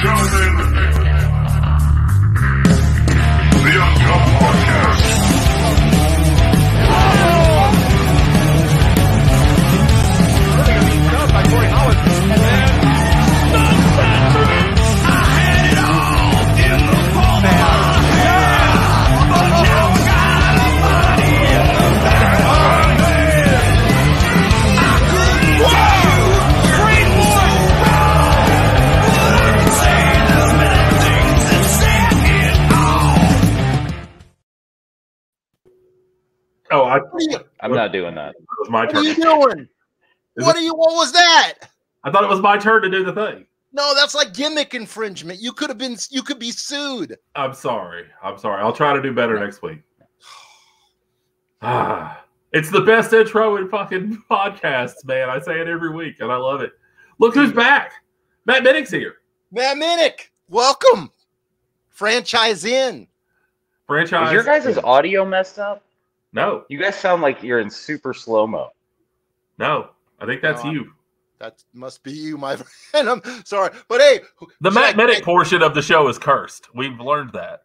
The Uncutt Podcast. I'm not doing that. It was my turn. What are you doing? What was that? I thought it was my turn to do the thing. No, that's like gimmick infringement. You could be sued. I'm sorry. I'll try to do better next week. It's the best intro in fucking podcasts, man. I say it every week, and I love it. Look who's back. Matt Minnick's here. Matt Minnick, welcome. Franchise in. Franchise. Is your guys' audio messed up? No. You guys sound like you're in super slow-mo. No. I think that's you. That must be you, my friend. I'm sorry. But hey. The Matt Minnick portion of the show is cursed. We've learned that.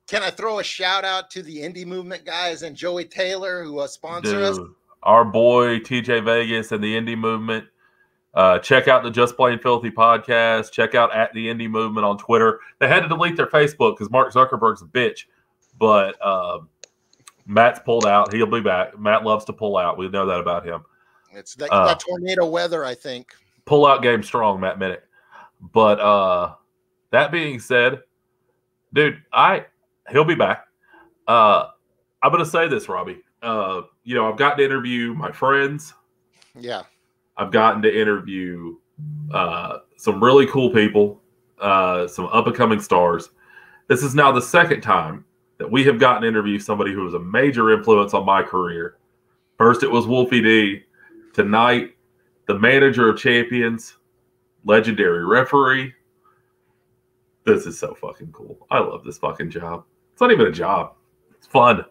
Can I throw a shout out to the indie movement guys and Joey Taylor who sponsor us? Our boy TJ Vegas and the indie movement. Check out the Just Plain Filthy podcast. Check out at the indie movement on Twitter. They had to delete their Facebook because Mark Zuckerberg's a bitch. But Matt's pulled out. He'll be back. Matt loves to pull out. We know that about him. It's that tornado weather, I think. Pull out game strong, Matt Minnick. But that being said, dude, he'll be back. I'm gonna say this, Robbie. I've gotten to interview my friends. Yeah. I've gotten to interview some really cool people, some up-and-coming stars. This is now the second time that we have gotten to interview somebody who was a major influence on my career. First, it was Wolfie D. Tonight, the manager of champions, legendary referee. This is so fucking cool. I love this fucking job. It's not even a job. It's fun.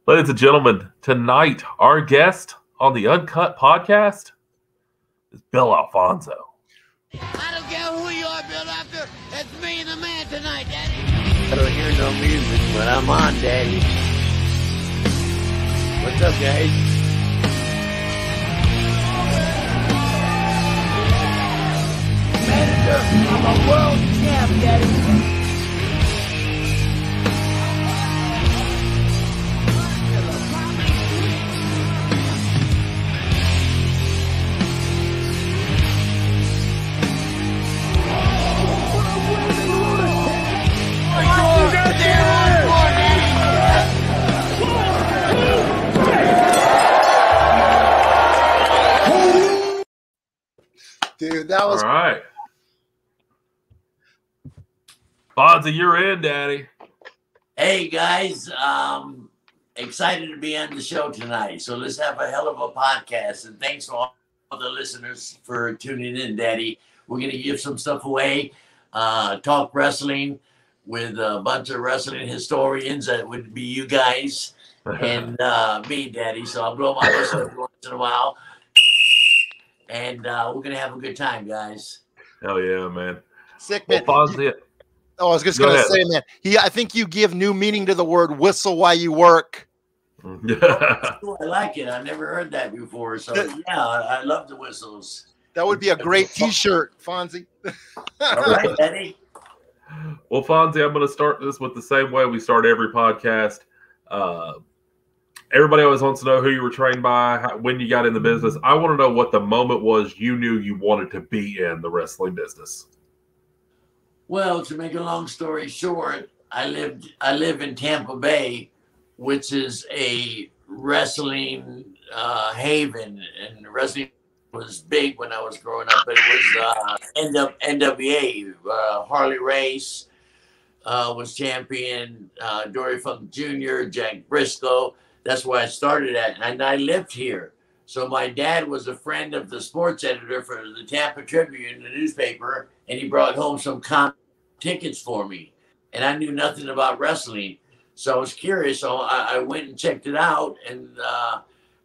Ladies and gentlemen, tonight, our guest on the Uncutt Podcast is Bill Alfonzo. I don't care who you are, Bill Doctor. It's me and the man tonight, Daddy. I don't hear no music, but I'm on, Daddy. What's up, guys? Manager, I'm a world champ, Daddy. Dude, that was all right. Fonzie, you're in, Daddy. Hey, guys. Excited to be on the show tonight. So let's have a hell of a podcast. And thanks for all the listeners for tuning in, Daddy. We're going to give some stuff away. Talk wrestling with a bunch of wrestling historians. That would be you guys and me, Daddy. So I'll blow my whistle every once in a while. And we're going to have a good time, guys. Hell yeah, man. sick, man. Well, Fonzie, I was just going to say, man, I think you give new meaning to the word whistle while you work. I like it. I've never heard that before. So, yeah, I love the whistles. That would be a great T-shirt, Fonzie. All right, Eddie. Well, Fonzie, I'm going to start this with the same way we start every podcast. Everybody always wants to know who you were trained by, when you got in the business. I want to know what the moment was you knew you wanted to be in the wrestling business. Well, to make a long story short, I live in Tampa Bay, which is a wrestling haven, and wrestling was big when I was growing up. But it was NWA. Harley Race was champion. Dory Funk Jr., Jack Briscoe. That's where I started at, and I lived here. So my dad was a friend of the sports editor for the Tampa Tribune, the newspaper, and he brought home some tickets for me. And I knew nothing about wrestling. So I was curious. So I went and checked it out. And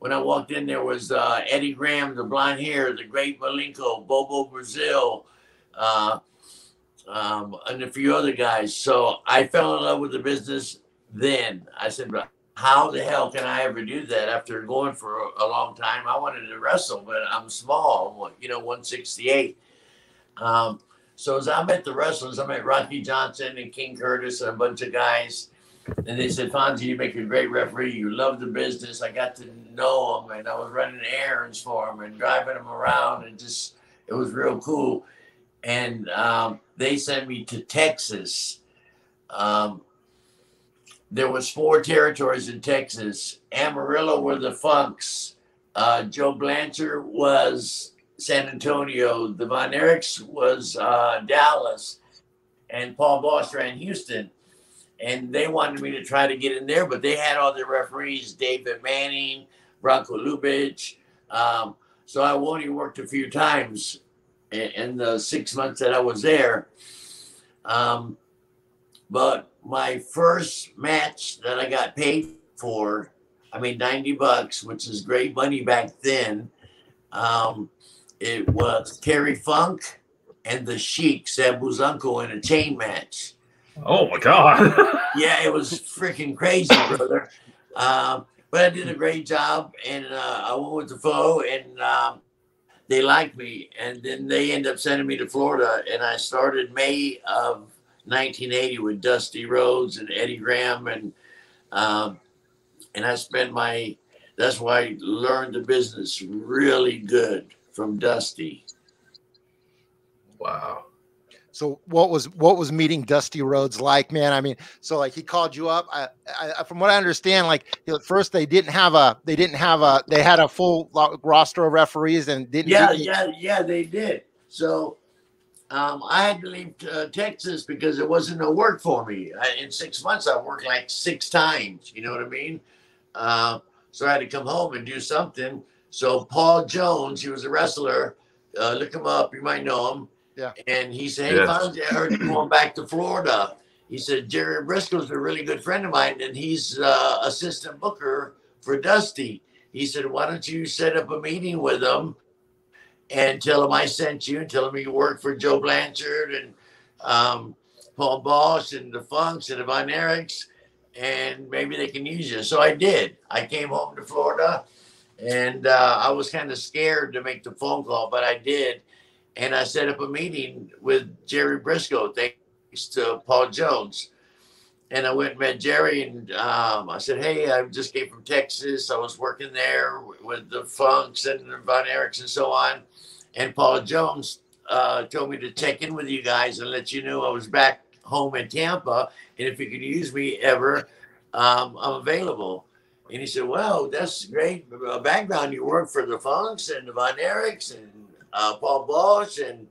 when I walked in, there was Eddie Graham, the blonde hair, the great Malenko, Bobo Brazil, and a few other guys. So I fell in love with the business then. I said, how the hell can I ever do that after going for a long time? I wanted to wrestle, but I'm small, 168. So as I met the wrestlers, I met Rocky Johnson and King Curtis and a bunch of guys. And they said, Fonzie, you make a great referee. You love the business. I got to know them, and I was running errands for them and driving them around, and it was real cool. And they sent me to Texas. There was 4 territories in Texas. Amarillo were the Funks. Joe Blanchard was San Antonio. The Von Erichs was Dallas. And Paul Boss ran Houston. And they wanted me to try to get in there, but they had all their referees, David Manning, Bronco Lubitsch. So I only worked a few times in the 6 months that I was there. But my first match that I got paid for, I made $90, which is great money back then. It was Terry Funk and the Sheik, Sabu's uncle, in a chain match. Oh my God. Yeah, it was freaking crazy, brother. But I did a great job, and I went with the flow, and they liked me. And then they ended up sending me to Florida, and I started May of 1980 with Dusty Rhodes and Eddie Graham, and I spent that's why I learned the business really good from Dusty. Wow. So what was meeting Dusty Rhodes like, man? I mean, so like he called you up. I from what I understand, like at first they had a full roster of referees and didn't. Yeah, they did. So I had to leave Texas because there wasn't no work for me. In 6 months, I worked like 6 times. You know what I mean? So I had to come home and do something. So Paul Jones, he was a wrestler. Look him up. You might know him. Yeah. And he said, hey, Fonzie, I heard you going back to Florida. He said, Jerry Briscoe's a really good friend of mine, and he's assistant booker for Dusty. He said, why don't you set up a meeting with him and tell him I sent you, and tell him you work for Joe Blanchard and Paul Boss and the Funks and the Von Erichs, and maybe they can use you. So I did. I came home to Florida, and I was kind of scared to make the phone call, but I did. And I set up a meeting with Jerry Briscoe, thanks to Paul Jones. And I went and met Jerry, and I said, hey, I just came from Texas. I was working there with the Funks and the Von Erichs and so on. And Paul Jones told me to check in with you guys and let you know I was back home in Tampa. And if you could use me ever, I'm available. And he said, well, that's great background. You work for the Funks and the Von Erichs and Paul Bosch and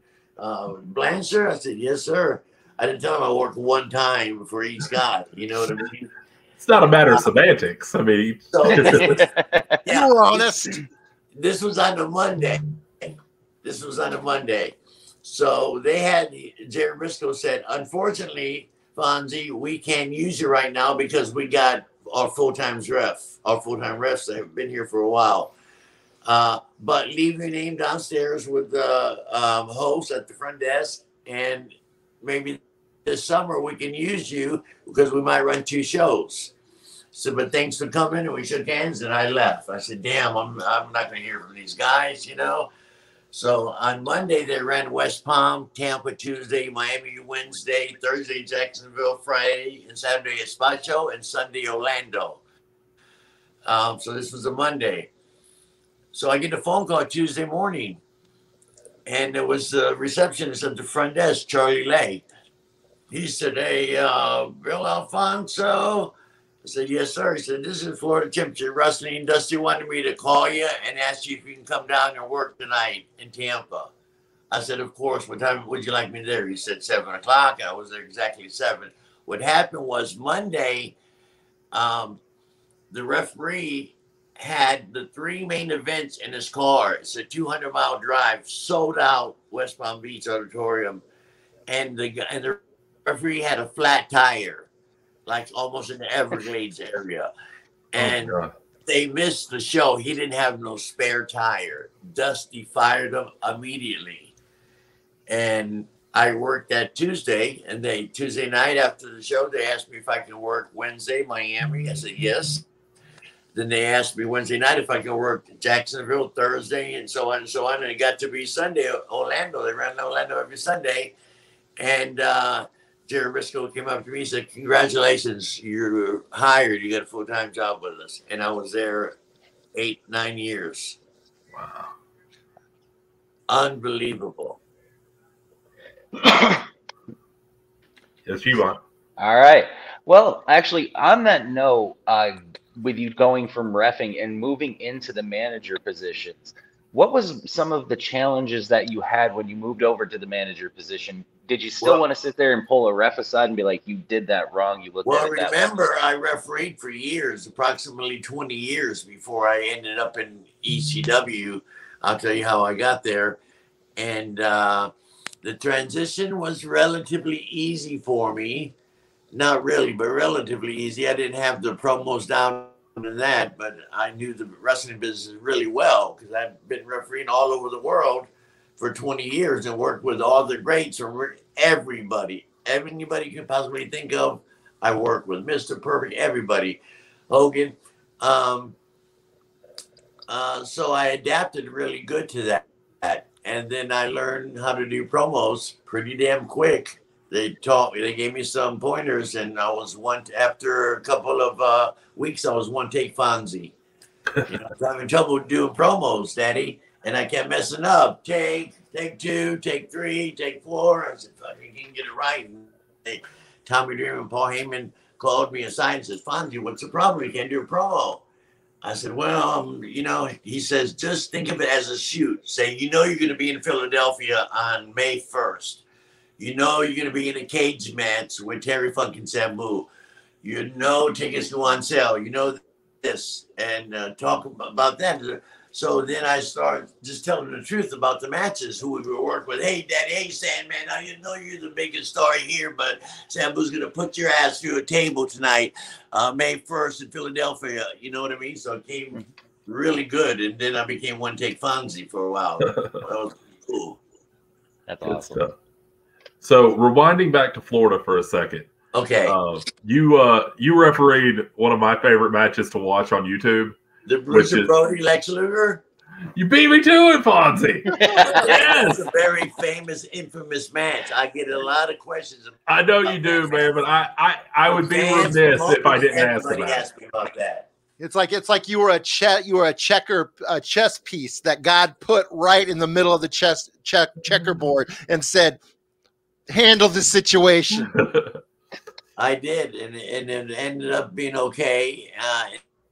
Blanchard. I said, yes, sir. I didn't tell him I worked one time for each guy. You know what I mean? It's not a matter of semantics. I mean, so you were honest. This was on a Monday. So they had Jerry Briscoe said, unfortunately, Fonzie, we can't use you right now because we got our full-time refs that have been here for a while. But leave your name downstairs with the host at the front desk, and maybe this summer we can use you because we might run 2 shows. So, but thanks for coming, and we shook hands, and I left. I said, damn, I'm not going to hear from these guys, you know. So on Monday, they ran West Palm, Tampa Tuesday, Miami Wednesday, Thursday, Jacksonville, Friday, and Saturday, Espacho, and Sunday, Orlando. So this was a Monday. So I get a phone call Tuesday morning, and there was a receptionist at the front desk, Charlie Lay. He said, hey, Bill Alfonso. I said, yes, sir. He said, this is Florida Championship Wrestling. Dusty wanted me to call you and ask you if you can come down and work tonight in Tampa. I said, of course. What time would you like me there? He said 7 o'clock. I was there exactly 7. What happened was Monday, the referee had the 3 main events in his car. It's a 200-mile drive, sold out West Palm Beach Auditorium. And the referee had a flat tire, like almost in the Everglades area. And they missed the show. He didn't have no spare tire. Dusty fired him immediately. And I worked that Tuesday, and Tuesday night after the show, they asked me if I could work Wednesday, Miami. I said yes. Then they asked me Wednesday night if I could work Jacksonville Thursday, and so on and so on. And it got to be Sunday, Orlando. They ran Orlando every Sunday. And Jerry Briscoe came up to me and said, "Congratulations, you're hired. You got a full-time job with us." And I was there 8-9 years. Wow. Unbelievable. Yes, you want. All right. Well, actually, on that note, with you going from reffing and moving into the manager positions, what was some of the challenges that you had when you moved over to the manager position? Did you still want to sit there and pull a ref aside and be like, "You did that wrong. You looked at it that way"? Well, remember, I refereed for years, approximately 20 years before I ended up in ECW. I'll tell you how I got there. And the transition was relatively easy for me. Not really, but relatively easy. I didn't have the promos down to that, but I knew the wrestling business really well because I've been refereeing all over the world for 20 years and worked with all the greats or everybody you can possibly think of. I worked with Mr. Perfect, everybody, Hogan. So I adapted really good to that. And then I learned how to do promos pretty damn quick. They gave me some pointers, and I was after a couple of weeks, I was one take Fonzie. You know, I was having trouble doing promos, Daddy. And I kept messing up. Take 2, take 3, take 4. I said, "Fuck, I can't get it right." And Tommy Dreamer and Paul Heyman called me aside and says, "Fonzie, what's the problem? You can't do a promo." I said, "Well, he says, just think of it as a shoot. Say, you're going to be in Philadelphia on May 1st. You're going to be in a cage match with Terry fucking Sabu. Tickets go on sale. This. And talk about that." So then I started just telling the truth about the matches, who we were working with. "Hey, Daddy, hey, Sandman, I you're the biggest star here, but Sabu's going to put your ass through a table tonight, May 1st in Philadelphia." You know what I mean? So it came really good. And then I became One Take Fonzie for a while. That was cool. That's Good awesome. stuff. So rewinding back to Florida for a second. Okay. You refereed one of my favorite matches to watch on YouTube. The Bruiser Brody, Lex Luger. You beat me to it, Fonzie. Yes. It's a very famous, infamous match. I get a lot of questions. I know you do, man, but I would be remiss if I didn't ask about it. Ask me about that. It's like you were a chess piece that God put right in the middle of the checkerboard and said, "Handle the situation." I did, and it ended up being okay.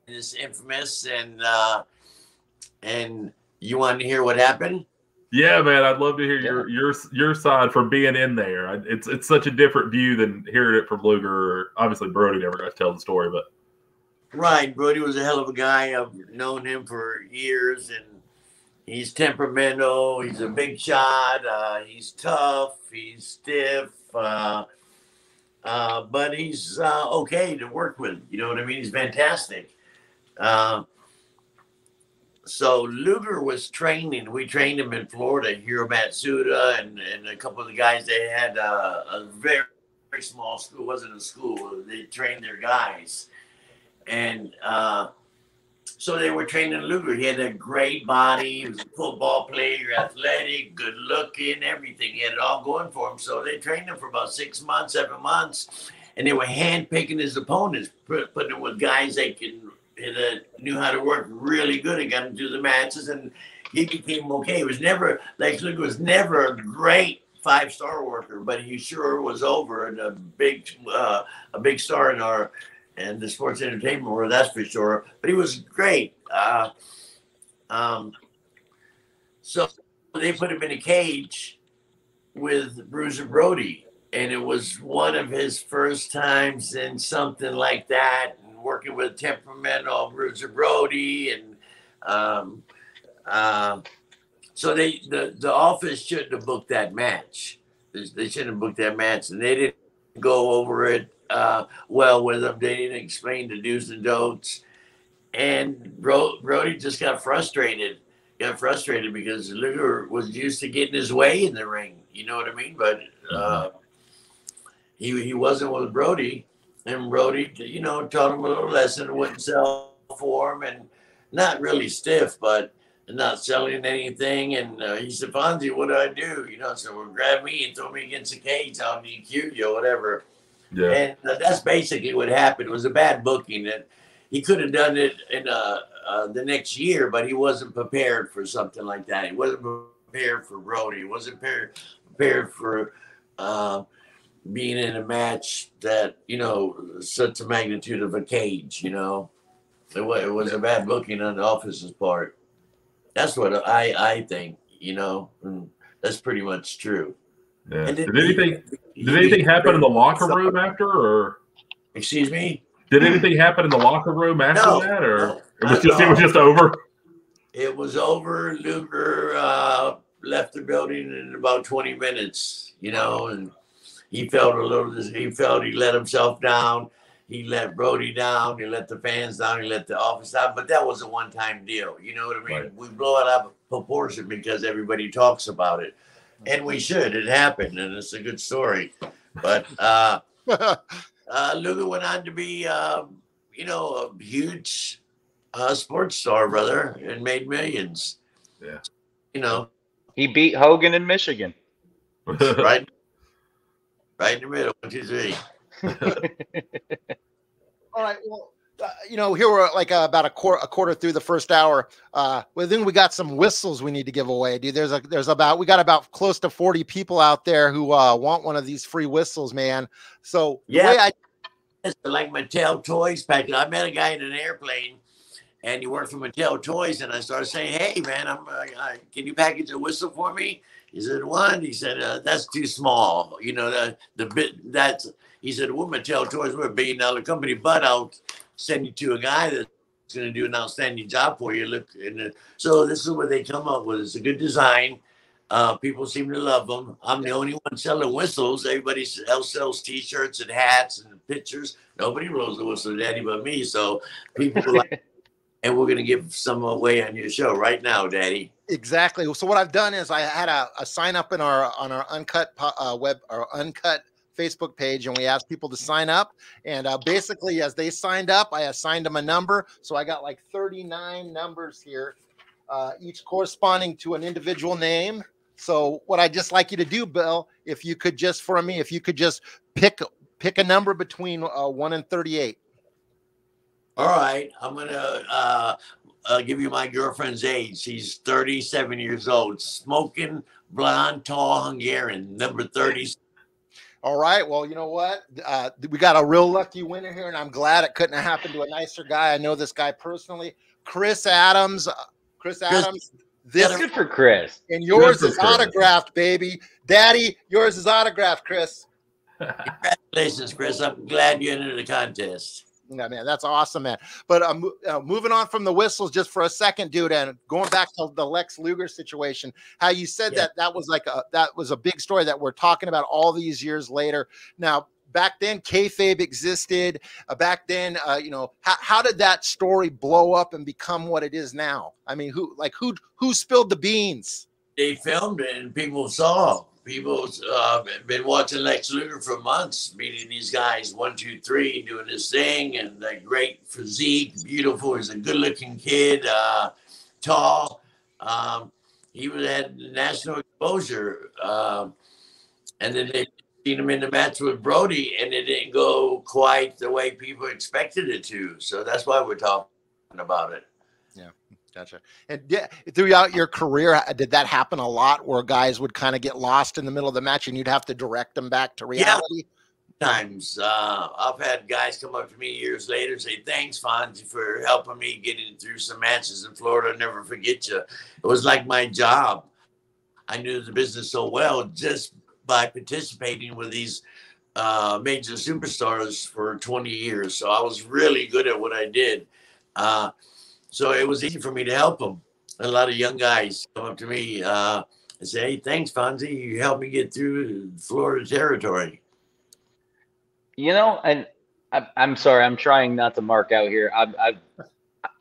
It's infamous, and you want to hear what happened? Yeah, man, I'd love to hear your side from being in there. It's such a different view than hearing it from Luger. Obviously, Brody never got to tell the story, but right, Brody was a hell of a guy. I've known him for years, and he's temperamental. He's a big shot. He's tough. He's stiff. But he's okay to work with. You know what I mean? He's fantastic. So Luger was training. We trained him in Florida, Hiro Matsuda, and a couple of the guys. They had a very, very small school. It wasn't a school. They trained their guys. And so they were training Luger. He had a great body. He was a football player, athletic, good looking, everything. He had it all going for him. So they trained him for about 6 months, 7 months. And they were handpicking his opponents, putting him with guys that knew how to work really good and got him through the matches. And he became okay. Lex Luger was never a great 5-star worker, but he sure was over and a big star in the sports entertainment world, that's for sure. But he was great. So they put him in a cage with Bruiser Brody, and it was one of his first times in something like that, and working with temperamental Bruiser Brody, and so the office shouldn't have booked that match. They shouldn't have booked that match, and they didn't go over it well with them. They didn't explain the do's and don'ts, and Brody just got frustrated. Because Luger was used to getting his way in the ring. You know what I mean? But he wasn't with Brody, and Brody, you know, taught him a little lesson, wouldn't sell for him, and not really stiff, but not selling anything. And he said, Fonzie, what do I do? You know, so well, grab me and throw me against the cage. I'll DQ you or whatever. Yeah. And that's basically what happened. It was a bad booking. And he could have done it in the next year, but he wasn't prepared for something like that. He wasn't prepared for Brody. He wasn't prepared for being in a match that, you know, such a magnitude of a cage, you know. It was a bad booking on the office's part. That's what I think, you know. And that's pretty much true. Yeah. Did anything happen in the locker room after, or? Excuse me? Did anything happen in the locker room after that, or no, it was just over? It was over. Luger left the building in about 20 minutes, you know, and he felt he let himself down. He let Brody down. He let the fans down. He let the office down. But that was a one-time deal. You know what I mean? Right. We blow it out of proportion because everybody talks about it. And we should. It happened, and it's a good story. But Luger went on to be, you know, a huge sports star, brother, and made millions. Yeah. You know. He beat Hogan in Michigan. Right in the middle. 1, 2, 3. All right. Well, you know, here we're like about a quarter through the first hour. Well, then we got some whistles we need to give away, dude. We got about close to 40 people out there who want one of these free whistles, man. So yeah, it's like Mattel toys package. I met a guy in an airplane, and he worked for Mattel Toys, and I started saying, "Hey, man, can you package a whistle for me?" He said, "One." He said, "That's too small. You know, the bit that's." He said, "Well, Mattel Toys, we're a $1 billion company, but I'll send you to a guy that's going to do an outstanding job for you." Look, so this is what they come up with. It's a good design. People seem to love them. I'm the only one selling whistles. Everybody else sells T-shirts and hats and pictures. Nobody blows the whistle, Daddy, but me. So people like, and we're going to give some away on your show right now, Daddy. Exactly. So what I've done is I had a sign up on our Uncutt Uncutt Facebook page, and we asked people to sign up, and basically as they signed up, I assigned them a number. So I got like 39 numbers here, each corresponding to an individual name. So what I'd just like you to do, Bill, if you could just pick a number between 1 and 38. All right, I'm gonna give you my girlfriend's age. She's 37 years old, smoking, blonde, tall Hungarian, number 30. All right. Well, you know what? We got a real lucky winner here, and I'm glad it couldn't have happened to a nicer guy. I know this guy personally, Chris Adams. Chris Adams. This good for Chris. And yours is autographed, baby. Daddy, yours is autographed, Chris. Congratulations, Chris. I'm glad you entered the contest. Yeah, man, that's awesome, man. But moving on from the whistles just for a second, dude, and going back to the Lex Luger situation, how you said that was a big story that we're talking about all these years later. Now, back then, kayfabe existed. Back then, you know, how did that story blow up and become what it is now? I mean, who spilled the beans? They filmed it and people saw. People been watching Lex Luger for months, meeting these guys, 1, 2, 3, doing this thing, and that great physique, beautiful. He's a good-looking kid, tall. He had national exposure, and then they seen him in the match with Brody, and it didn't go quite the way people expected it to. So that's why we're talking about it. Yeah. Gotcha. And throughout your career, did that happen a lot where guys would kind of get lost in the middle of the match and you'd have to direct them back to reality? Yeah. Times I've had guys come up to me years later and say, "Thanks, Fonzie, for helping me getting through some matches in Florida. I'll never forget you." It was like my job. I knew the business so well just by participating with these major superstars for 20 years. So I was really good at what I did. So it was easy for me to help them. A lot of young guys come up to me and say, "Hey, thanks, Fonzie. You helped me get through Florida territory." You know, and I'm sorry, I'm trying not to mark out here.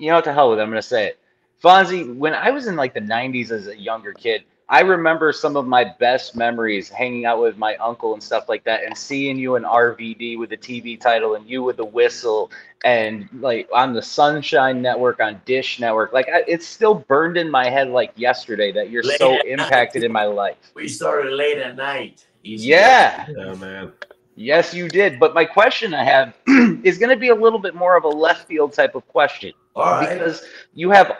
You know, to hell with it, I'm going to say it. Fonzie, when I was in like the 90s as a younger kid, I remember some of my best memories hanging out with my uncle and stuff like that, and seeing you in RVD with the TV title and you with the whistle, and like on the Sunshine Network, on Dish Network. Like it's still burned in my head like yesterday that you're Late so at impacted night. in my life. We started late at night. Yeah. Yeah, man. Yes, you did. But my question I have is going to be a little bit more of a left field type of question, All right. because you have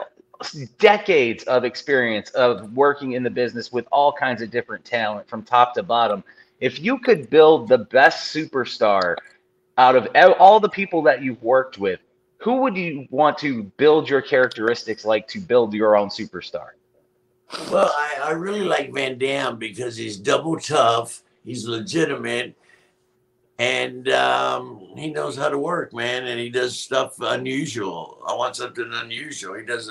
decades of experience of working in the business with all kinds of different talent from top to bottom. If you could build the best superstar out of all the people that you've worked with, who would you want to build your characteristics like to build your own superstar? Well, I really like Van Dam because he's double tough. He's legitimate. And he knows how to work, man. And he does stuff unusual. I want something unusual. He does,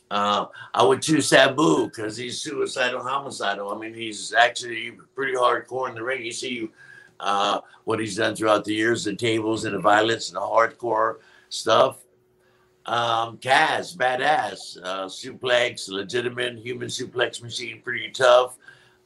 I would choose Sabu because he's suicidal, homicidal. I mean, he's actually pretty hardcore in the ring. You see what he's done throughout the years, the tables and the violence and the hardcore stuff. Kaz, badass, suplex, legitimate human suplex machine, pretty tough.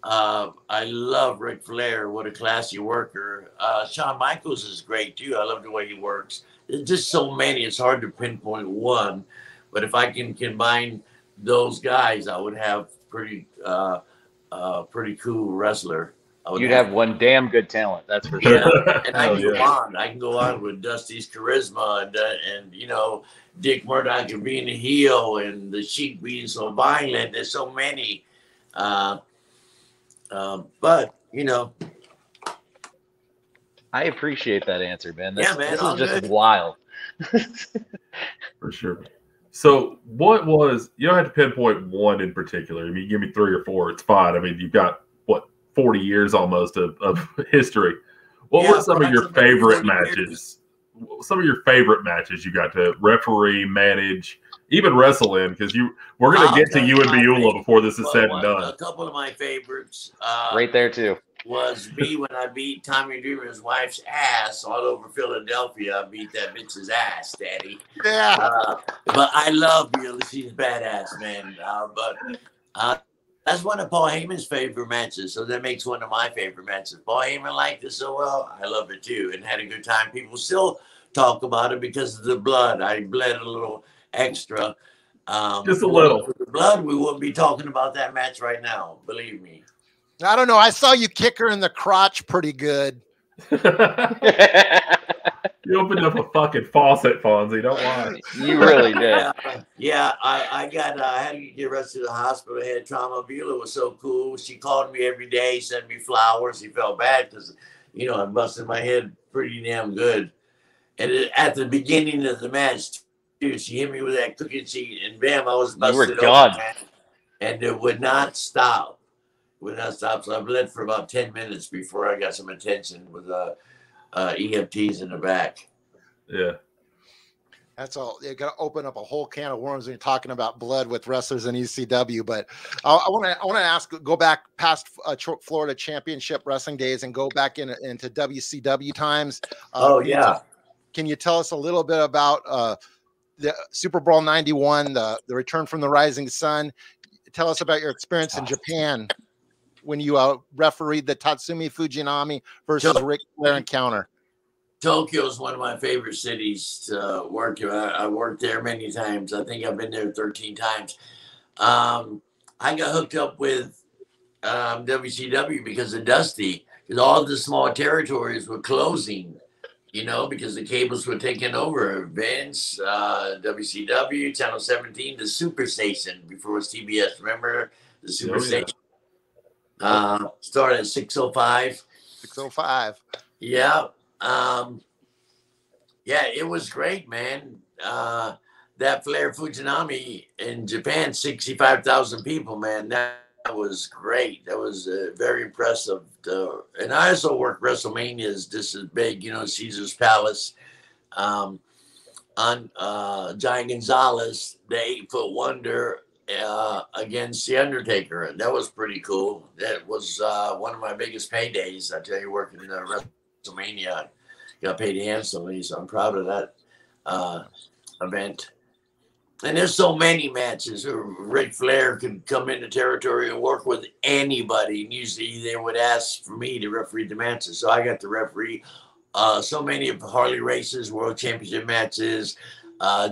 I love Ric Flair. What a classy worker. Shawn Michaels is great too. I love the way he works. There's just so many. It's hard to pinpoint one. But if I can combine those guys, I would have pretty cool wrestler. You'd have one damn good talent, that's for Yeah, sure. and I can go on. I can go on with Dusty's charisma and Dick Murdoch being a heel and the Sheik being so violent. There's so many. But I appreciate that answer, man. Yeah, man, This all is just good. wild. For sure. So what was, you don't have to pinpoint one in particular. I mean, give me 3 or 4. It's fine. I mean, you've got, 40 years almost of history. What were some of your favorite matches? Some of your favorite matches you got to referee, manage, even wrestle in? Because we're going to get to you and Beulah before this is said and done. A couple of my favorites. Right there, too. Was me when I beat Tommy Dreamer's wife's ass all over Philadelphia. I beat that bitch's ass, Daddy. Yeah. But I love Beulah. She's badass, man. That's one of Paul Heyman's favorite matches, so that makes one of my favorite matches. Paul Heyman liked it so well, I love it too, and had a good time. People still talk about it because of the blood. I bled a little extra. Just a little. For the blood, we wouldn't be talking about that match right now, believe me. I don't know. I saw you kick her in the crotch pretty good. You opened up a fucking faucet, Fonzie. Don't lie. You really did. Yeah, I had to get rushed to the hospital. I had trauma. Beulah was so cool. She called me every day, sent me flowers. She felt bad because, I busted my head pretty damn good. And at the beginning of the match, too, she hit me with that cookie sheet, and bam, I was busted You were gone. And it would not stop. So I bled for about 10 minutes before I got some attention with EFTs in the back. Yeah. That's all. You're going to open up a whole can of worms when you're talking about blood with wrestlers in ECW. But I want to go back past Florida Championship Wrestling days and go back into WCW times. Can you tell us a little bit about the Super Bowl 91, the return from the Rising Sun? Tell us about your experience in Japan when you refereed the Tatsumi Fujinami versus Ric Flair encounter. Tokyo is one of my favorite cities to work in. I worked there many times. I think I've been there 13 times. I got hooked up with WCW because of Dusty, because all the small territories were closing, because the cables were taking over. Vince, WCW, Channel 17, the Super Station before it was TBS. Remember the Super Station? Started at 6:05. 6:05. Yeah. It was great, man. That Flair Fujinami in Japan, 65,000 people, man. That was great. That was very impressive. And I also worked WrestleManias. This is big, Caesar's Palace. On Giant Gonzalez, the 8-foot wonder, against The Undertaker. That was pretty cool. That was one of my biggest paydays. I tell you, working in WrestleMania, got paid handsomely, so I'm proud of that event. And there's so many matches. Ric Flair could come into territory and work with anybody. And usually they would ask for me to referee the matches. So I got to referee so many of Harley Race's World Championship matches,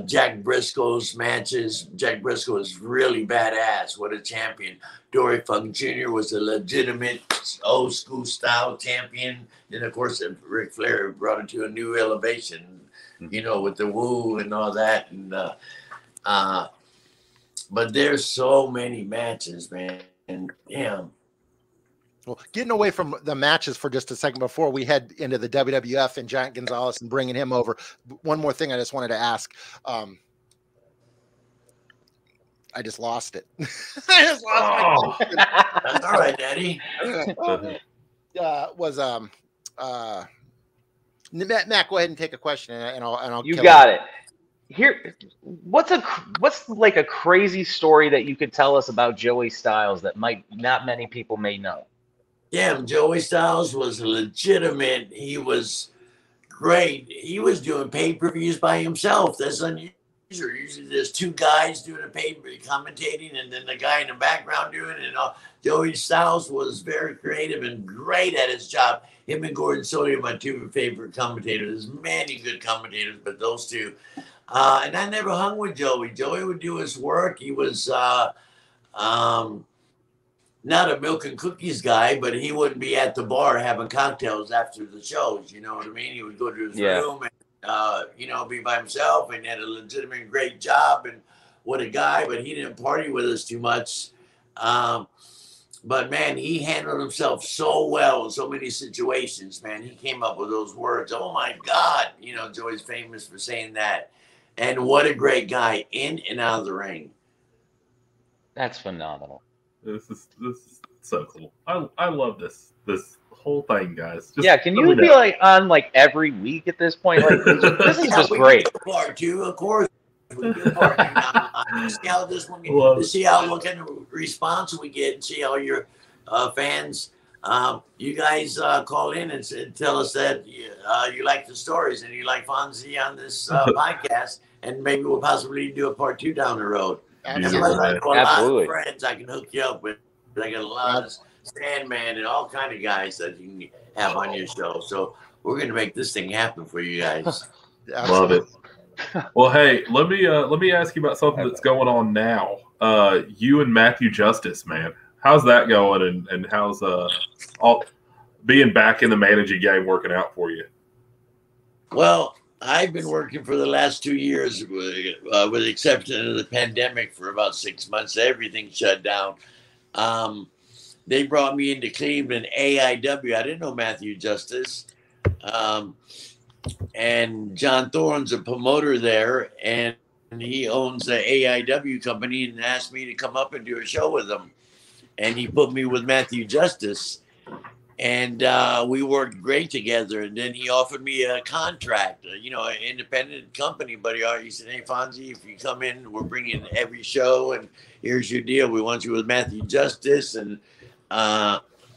Jack Briscoe's matches. Jack Briscoe is really badass. What a champion. Dory Funk Jr. was a legitimate old school style champion. And of course, Ric Flair brought it to a new elevation, you know, with the woo and all that. And, but there's so many matches, man. And damn. Well, getting away from the matches for just a second before we head into the WWF and Giant Gonzalez and bringing him over, one more thing I just wanted to ask. I just lost it. I just lost my That's all right, Daddy. Matt, go ahead and take a question, and I'll. You got it. Here, what's like a crazy story that you could tell us about Joey Styles that might not many people may know? Yeah, Joey Styles was legitimate. He was great. He was doing pay-per-views by himself. That's unusual. Usually there's two guys doing a pay-per-view commentating, and then the guy in the background doing it. And all. Joey Styles was very creative and great at his job. Him and Gordon Solie are my two favorite commentators. There's many good commentators, but those two. And I never hung with Joey. Joey would do his work. He was not a milk and cookies guy, but he wouldn't be at the bar having cocktails after the shows. You know what I mean? He would go to his room and, you know, be by himself, and had a legitimate great job. And what a guy, but he didn't party with us too much. But man, he handled himself so well in so many situations, man. He came up with those words. Oh my God. You know, Joey's famous for saying that. And what a great guy in and out of the ring. That's phenomenal. This is so cool. I love this whole thing, guys. Just yeah, can you be like on like every week at this point? Like this is just great. Part two, of course. We do part two now. See how this one. See how what kind of response we get, and see how your fans. You guys call in and tell us that you like the stories and you like Fonzie on this podcast, and maybe we'll possibly do a part two down the road. Absolutely. A lot of friends I can hook you up with. I got a lot of Sandman and all kind of guys that you can have on your show. So we're gonna make this thing happen for you guys. Love it. Well, hey, let me ask you about something that's going on now. You and Matthew Justice, man. How's that going, and how's all being back in the managing game working out for you? Well, I've been working for the last 2 years, with the exception of the pandemic, for about 6 months. Everything shut down. They brought me into Cleveland, AIW. I didn't know Matthew Justice. And John Thorne's a promoter there, and he owns the AIW company, and asked me to come up and do a show with him. And he put me with Matthew Justice, and we worked great together. And then he offered me a contract, you know, an independent company. But he said, "Hey, Fonzie, if you come in, we're bringing every show, and here's your deal. We want you with Matthew Justice." And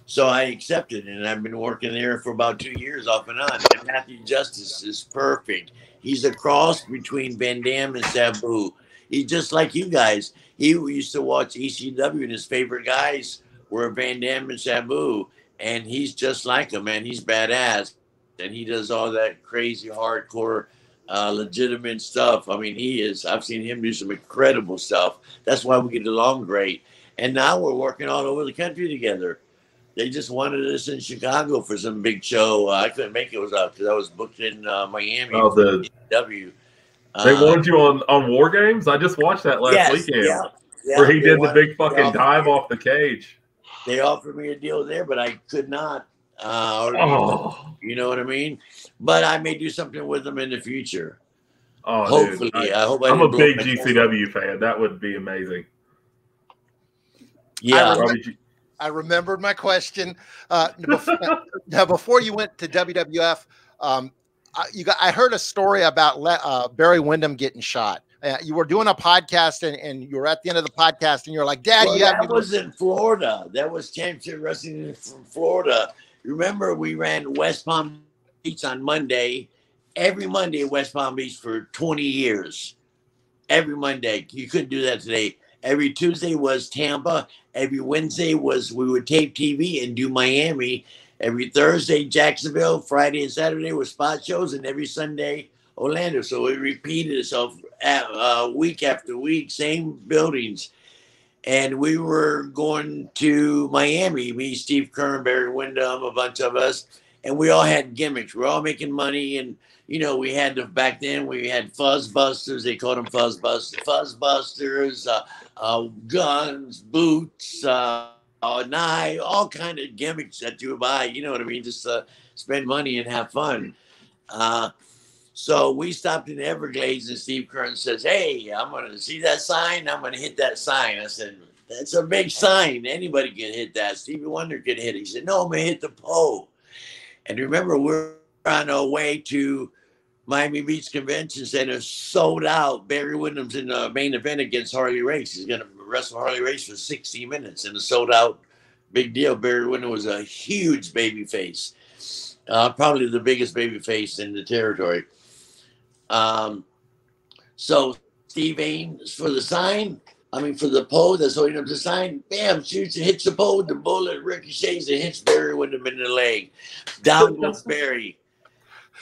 so I accepted, and I've been working there for about 2 years off and on. And Matthew Justice is perfect. He's a cross between Van Dam and Sabu. He's just like you guys. He used to watch ECW, and his favorite guys were Van Dam and Sabu. And he's just like him, man. He's badass. And he does all that crazy, hardcore, legitimate stuff. I mean, he is. I've seen him do some incredible stuff. That's why we get along great. And now we're working all over the country together. They just wanted us in Chicago for some big show. I couldn't make it because I was booked in Miami for ECW. They wanted you on War Games? I just watched that last weekend where he did the big fucking dive off the cage. They offered me a deal there, but I could not. You know what I mean? But I may do something with them in the future. Oh, hopefully. Dude, I'm a big GCW fan. That would be amazing. Yeah. I remembered my question. Before you went to WWF, I heard a story about Barry Windham getting shot. You were doing a podcast, and you were at the end of the podcast, and you're like, "Dad, that was in Florida. That was Championship Wrestling from Florida. Remember, we ran West Palm Beach on Monday, every Monday at West Palm Beach for 20 years. every Monday. You couldn't do that today. Every Tuesday was Tampa. Every Wednesday was we would tape TV and do Miami. Every Thursday, Jacksonville. Friday and Saturday were spot shows, and every Sunday, Orlando. So it repeated itself week after week, same buildings. And we were going to Miami, me, Steve Kern, Barry Windham, a bunch of us, and we all had gimmicks. We're all making money, and you know, we had back then we had fuzzbusters. They called them fuzzbusters, guns, boots, knife, all kind of gimmicks that you would buy. You know what I mean? Just spend money and have fun. So we stopped in the Everglades, and Steve Kern says, "Hey, I'm going to see that sign. I'm going to hit that sign." I said, "That's a big sign. Anybody can hit that. Stevie Wonder can hit it." He said, "No, I'm going to hit the pole." And remember, we're on our way to Miami Beach Convention Center, sold out. Barry Windham's in the main event against Harley Race. He's going to wrestle Harley Race for 60 minutes, and it's sold out. Big deal. Barry Windham was a huge baby face, probably the biggest baby face in the territory. So Steve aims for the sign. I mean, for the pole that's holding up the sign. Bam, shoots and hits the pole. The bullet ricochets and hits Barry Windham in the leg. Down goes Barry.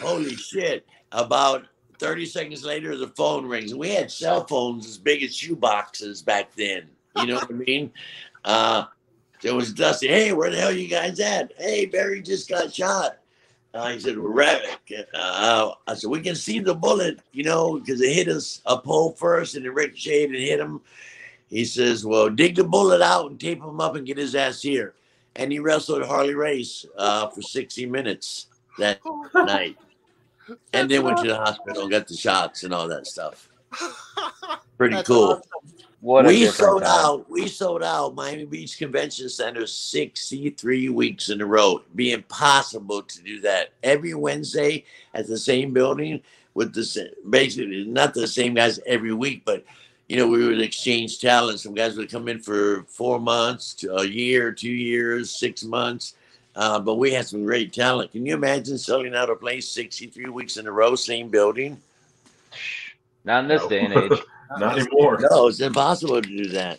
Holy shit. About 30 seconds later, the phone rings. We had cell phones as big as shoe boxes back then. You know what I mean? There was Dusty. "Hey, where the hell you guys at?" "Hey, Barry just got shot." He said, "We're I said, "We can see the bullet, you know, because it hit us a pole first and it ricocheted and hit him." He says, "Well, dig the bullet out and tape him up and get his ass here." And he wrestled Harley Race for 60 minutes that night. And then went to the hospital, got the shots and all that stuff. Pretty cool. Awesome. What a We different time. sold out Miami Beach Convention Center 63 weeks in a row. It'd be impossible to do that every Wednesday at the same building with basically not the same guys every week, but you know, we would exchange talent. Some guys would come in for 4 months, to a year, 2 years, 6 months. But we had some great talent. Can you imagine selling out a place 63 weeks in a row, same building? Not in this day and age. Not anymore. No, it's impossible to do that.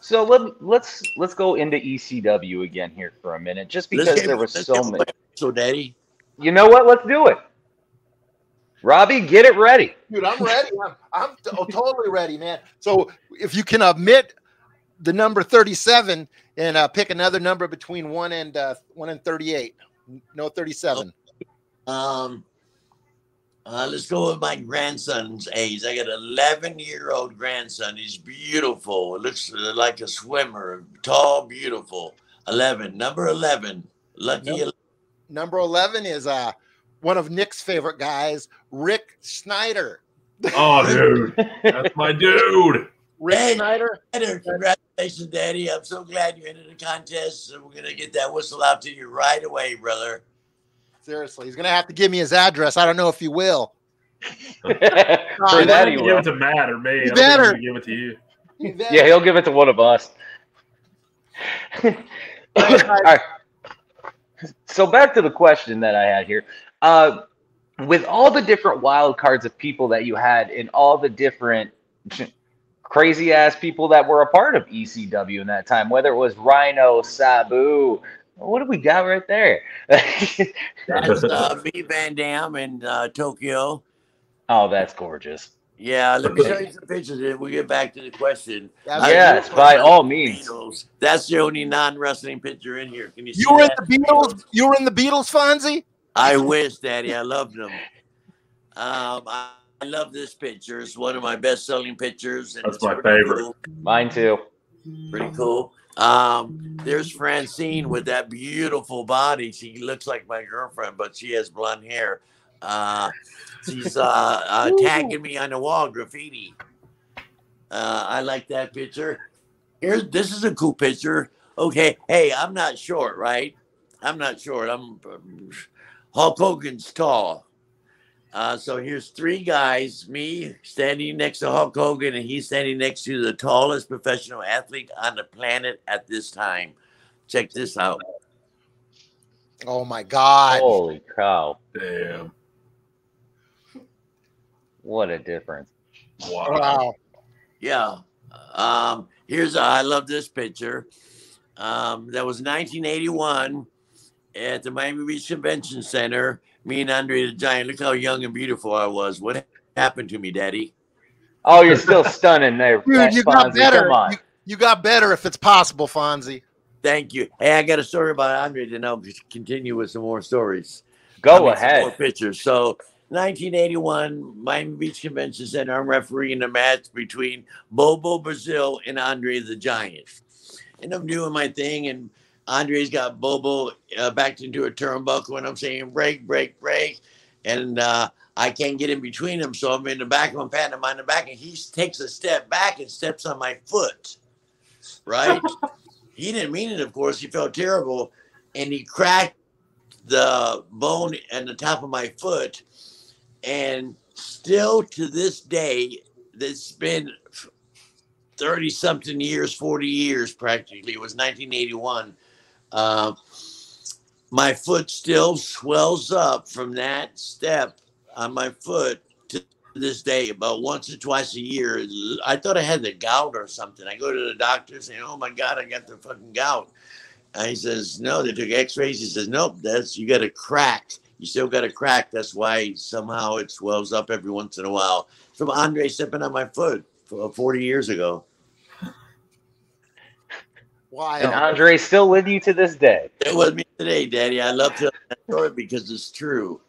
So let's go into ECW again here for a minute, just because there was so many. So, Daddy, You know what? Let's do it. Robbie, get it ready. Dude, I'm ready. I'm totally ready, man. So if you can omit the number 37 and pick another number between 1 and 38. No 37. Let's go with my grandson's age. I got an 11-year-old grandson. He's beautiful. Looks like a swimmer. Tall, beautiful. 11. Number 11. Lucky. Number 11 is one of Nick's favorite guys, Ric Schneider. Oh, dude. That's my dude. Ric Schneider. Congratulations, Daddy. I'm so glad you entered the contest. So we're going to get that whistle out to you right away, brother. Seriously, he's going to have to give me his address. I don't know if he will. For that, he Give will. it to Matt or me. He I don't better. think he'll give it to you. Yeah, he'll give it to one of us. All right. So back to the question that I had here. With all the different wild cards of people that you had and all the different crazy ass people that were a part of ECW in that time, whether it was Rhino, Sabu, what do we got right there? That's me, Van Dam, in Tokyo. Oh, that's gorgeous. Yeah, let me show you some pictures and we get back to the question. Yes, by all means. Beatles. That's the only non-wrestling picture in here. Can you see You were in that? the Beatles? You were in the Beatles, Fonzie? I wish, Daddy. I loved them. I love this picture. It's one of my best-selling pictures. And That's it's my pretty favorite. cool. Mine too. Pretty cool. There's Francine with that beautiful body. She looks like my girlfriend, but she has blonde hair. She's tagging me on the wall, graffiti. I like that picture. This is a cool picture. Okay, hey, I'm not short, right? I'm not short. Hulk Hogan's tall. So here's three guys, me standing next to Hulk Hogan, and he's standing next to the tallest professional athlete on the planet at this time. Check this out. Oh, my God. Holy cow. Damn. What a difference. Wow. Yeah. I love this picture. That was 1981 at the Miami Beach Convention Center. Me and Andre the Giant. Look how young and beautiful I was. What happened to me, Daddy? Oh, you're still stunning there, Dude, you got Fonzie. better. Come on. You got better if it's possible, Fonzie. Thank you. Hey, I got a story about Andre to now continue with some more stories. Go Some ahead. more pictures. So, 1981, Miami Beach Convention Center. I'm refereeing a match between Bobo Brazil and Andre the Giant. And I'm doing my thing, and Andre's got Bobo backed into a turnbuckle, and I'm saying, break, break, break. And I can't get in between them, so I'm in the back of him, patting him on the back, and he takes a step back and steps on my foot, right? He didn't mean it, of course. He felt terrible, and he cracked the bone at the top of my foot. And still to this day, it's been 30-something years, 40 years practically. It was 1981. My foot still swells up from that step on my foot to this day, about once or twice a year. I thought I had the gout or something. I go to the doctor saying, oh my God, I got the fucking gout. And he says, no, they took x-rays. He says, nope, you got a crack. You still got a crack. That's why somehow it swells up every once in a while. From Andre stepping on my foot 40 years ago. Why? And Andre's still with you to this day. It was me today, Daddy. I love telling that story because it's true.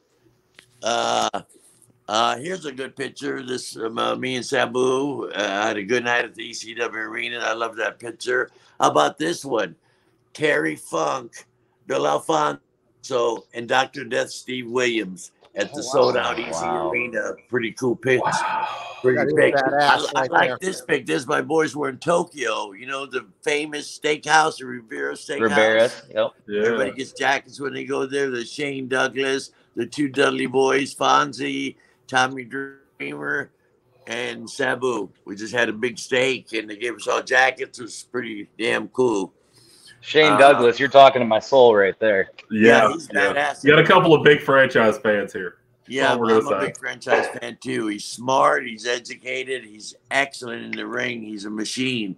Here's a good picture. This me and Sabu had a good night at the ECW arena. I love that picture. How about this one? Terry Funk, Bill Alfonso, and Dr. Death Steve Williams at the sold-out EC arena. Pretty cool pic. Pretty big. I like this pic. This my boys were in Tokyo. You know, the famous steakhouse, the Rivera Steakhouse. Rivera, yep. Yeah. Everybody gets jackets when they go there. The Shane Douglas, the two Dudley boys, Fonzie, Tommy Dreamer, and Sabu. We just had a big steak, and they gave us all jackets. It was pretty damn cool. Shane Douglas, you're talking to my soul right there. Yeah, he's badass. You got a couple of big franchise fans here. Yeah, I'm a big franchise fan too. He's smart, he's educated, he's excellent in the ring, he's a machine.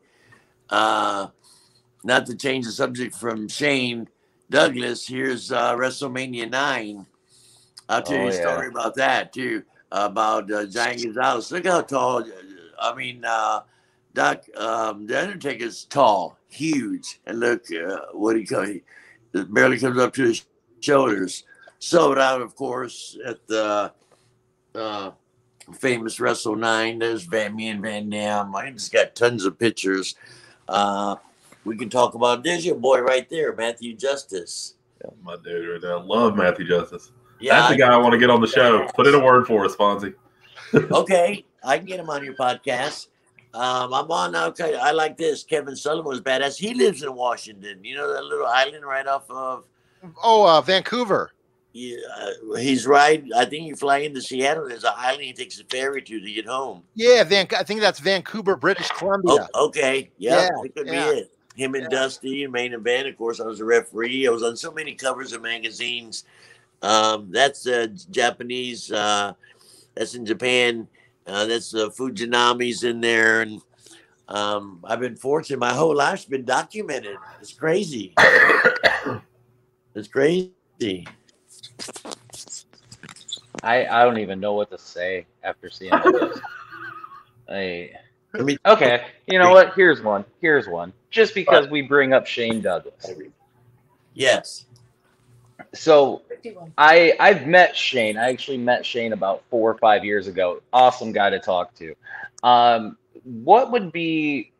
Not to change the subject from Shane Douglas, here's WrestleMania 9. I'll tell you a story about that too, about Giant Gonzalez. Look how tall, the Undertaker's tall, huge, and look what he barely comes up to his shoulders. Sold out, of course, at the famous Wrestle 9. There's me and Van Dam. I just got tons of pictures. We can talk about. There's your boy right there, Matthew Justice. Yeah, my dude right there. I love Matthew Justice. Yeah, that's the guy I want to get on the show. Put in a word for us, Fonzie. Okay, I can get him on your podcast. I'm on now. Okay, I like this. Kevin Sullivan was badass. He lives in Washington. You know that little island right off of. Vancouver. Yeah, he's right. I think you fly into Seattle. There's an island he takes a ferry to get home. Yeah, I think that's Vancouver, British Columbia. Oh, okay, yeah, it could be it. Him and Dusty, main event. Of course, I was a referee. I was on so many covers of magazines. That's Japanese. That's in Japan. That's Fujinami's in there, and I've been fortunate. My whole life's been documented. It's crazy. It's crazy. I don't even know what to say after seeing this. Okay, you know what? Here's one. Just because we bring up Shane Douglas. Yes. So I've met Shane. I actually met Shane about 4 or 5 years ago. Awesome guy to talk to. What would be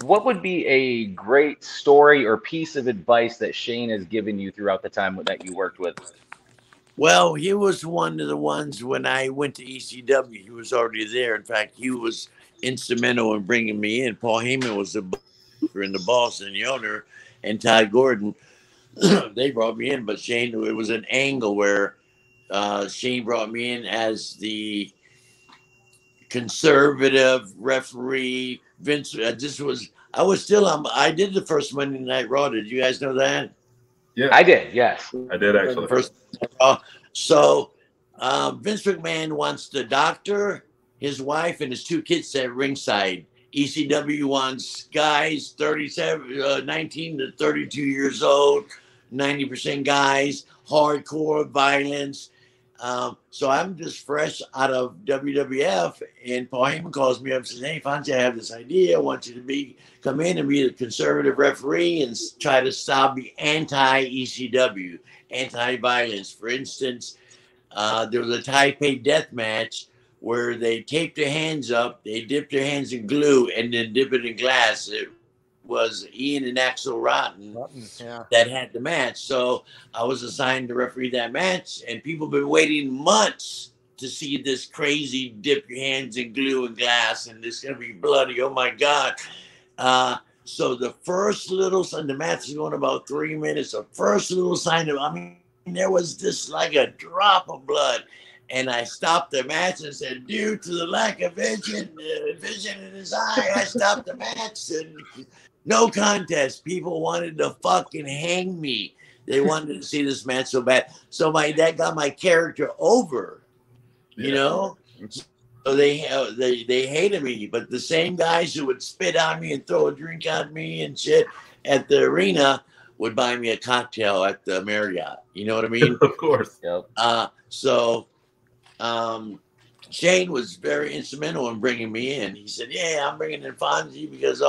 a great story or piece of advice that Shane has given you throughout the time that you worked with? Well, he was one of the ones when I went to ECW. He was already there. In fact, he was instrumental in bringing me in. Paul Heyman was the booker and the boss and the owner, and Todd Gordon. They brought me in, but Shane, it was an angle where Shane brought me in as the conservative referee. Vince, I did the first Monday Night Raw. Did you guys know that? Yeah, I did. Yes, I did actually. So Vince McMahon wants the doctor, his wife, and his 2 kids at ringside. ECW wants guys 19 to 32 years old, 90% guys, hardcore violence. So I'm just fresh out of WWF, and Paul Heyman calls me up and says, "Hey, Fonzie, I have this idea. I want you to come in and be the conservative referee and try to stop the anti-ECW, anti-violence. For instance, there was a Taipei death match where they taped their hands up, they dipped their hands in glue, and then dip it in glass. It was Ian and Axel Rotten that had the match. So I was assigned to referee that match, and people have been waiting months to see this crazy dip your hands in glue and glass, and this is going to be bloody. Oh, my God. So the first little sign, the match is going about 3 minutes. The first little sign there was just like a drop of blood. And I stopped the match and said, due to the lack of vision in his eye, I stopped the match. And no contest. People wanted to fucking hang me. They wanted to see this match so bad. So that got my character over, you know? So they hated me. But the same guys who would spit on me and throw a drink on me and shit at the arena would buy me a cocktail at the Marriott. You know what I mean? Of course. Yep. Shane was very instrumental in bringing me in. He said, "Yeah, I'm bringing in Fonzie because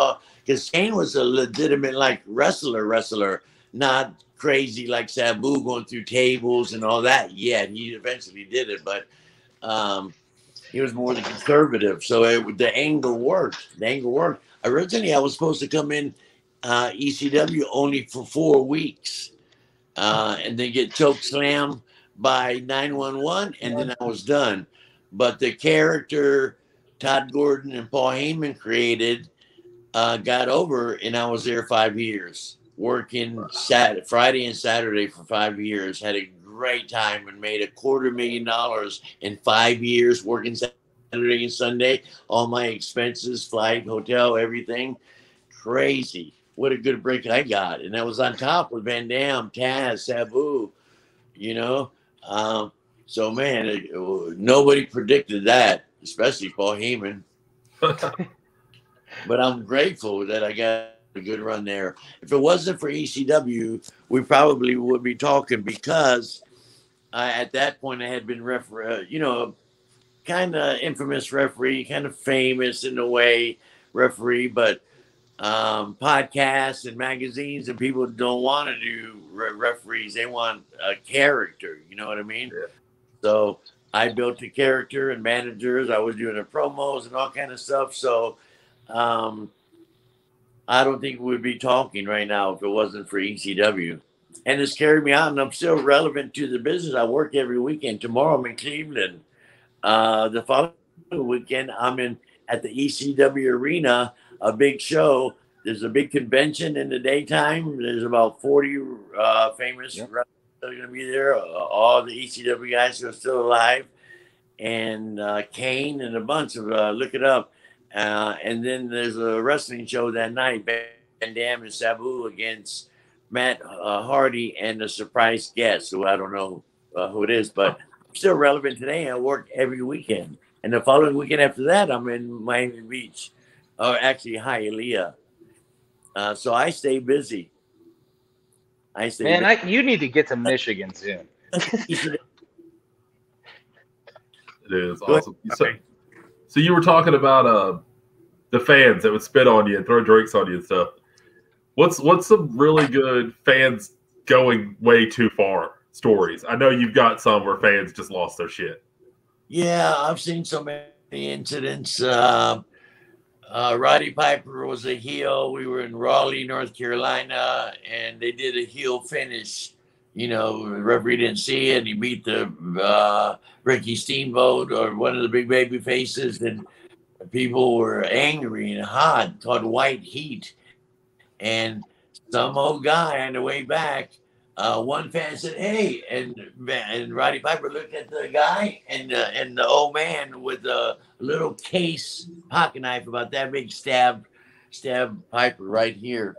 Shane was a legitimate like wrestler, not crazy like Sabu going through tables and all that. Yet he eventually did it, but he was more the conservative. So the angle worked. Originally, I was supposed to come in ECW only for 4 weeks, and then get choke slammed by 911, and then I was done. But the character Todd Gordon and Paul Heyman created got over, and I was there 5 years, working Friday and Saturday for 5 years. Had a great time and made $250,000 in 5 years, working Saturday and Sunday. All my expenses, flight, hotel, everything. Crazy. What a good break I got. And that was on top with Van Dam, Taz, Sabu, you know. So, man, nobody predicted that, especially Paul Heyman. But I'm grateful that I got a good run there. If it wasn't for ECW, we probably would be talking because at that point I had been kind of infamous referee, kind of famous in a way referee, but podcasts and magazines and people don't want to do referees. They want a character. You know what I mean? Yeah. So I built a character and managers. I was doing the promos and all kind of stuff. So I don't think we'd be talking right now if it wasn't for ECW. And it's carried me out, and I'm still relevant to the business. I work every weekend. Tomorrow I'm in Cleveland. The following weekend I'm at the ECW Arena, a big show. There's a big convention in the daytime. There's about 40 famous wrestlers that are going to be there. All the ECW guys who are still alive. And Kane and a bunch of, look it up. And then there's a wrestling show that night. Van Dam and Sabu against Matt Hardy and a surprise guest, who I don't know who it is, but I'm still relevant today. I work every weekend. And the following weekend after that, I'm in Miami Beach. Or actually, Hialeah. So I stay busy. You need to get to Michigan soon. It is awesome. So you were talking about the fans that would spit on you and throw drinks on you and stuff. What's some really good fans going way too far stories? I know you've got some where fans just lost their shit. Yeah, I've seen so many incidents. Roddy Piper was a heel. We were in Raleigh, North Carolina, and they did a heel finish. You know, the referee didn't see it. He beat the Ricky Steamboat or one of the big baby faces, and people were angry and hot, called white heat. And some old guy on the way back, one fan said, "Hey," and Roddy Piper looked at the guy and the old man with a little case pocket knife about that big stabbed Piper right here.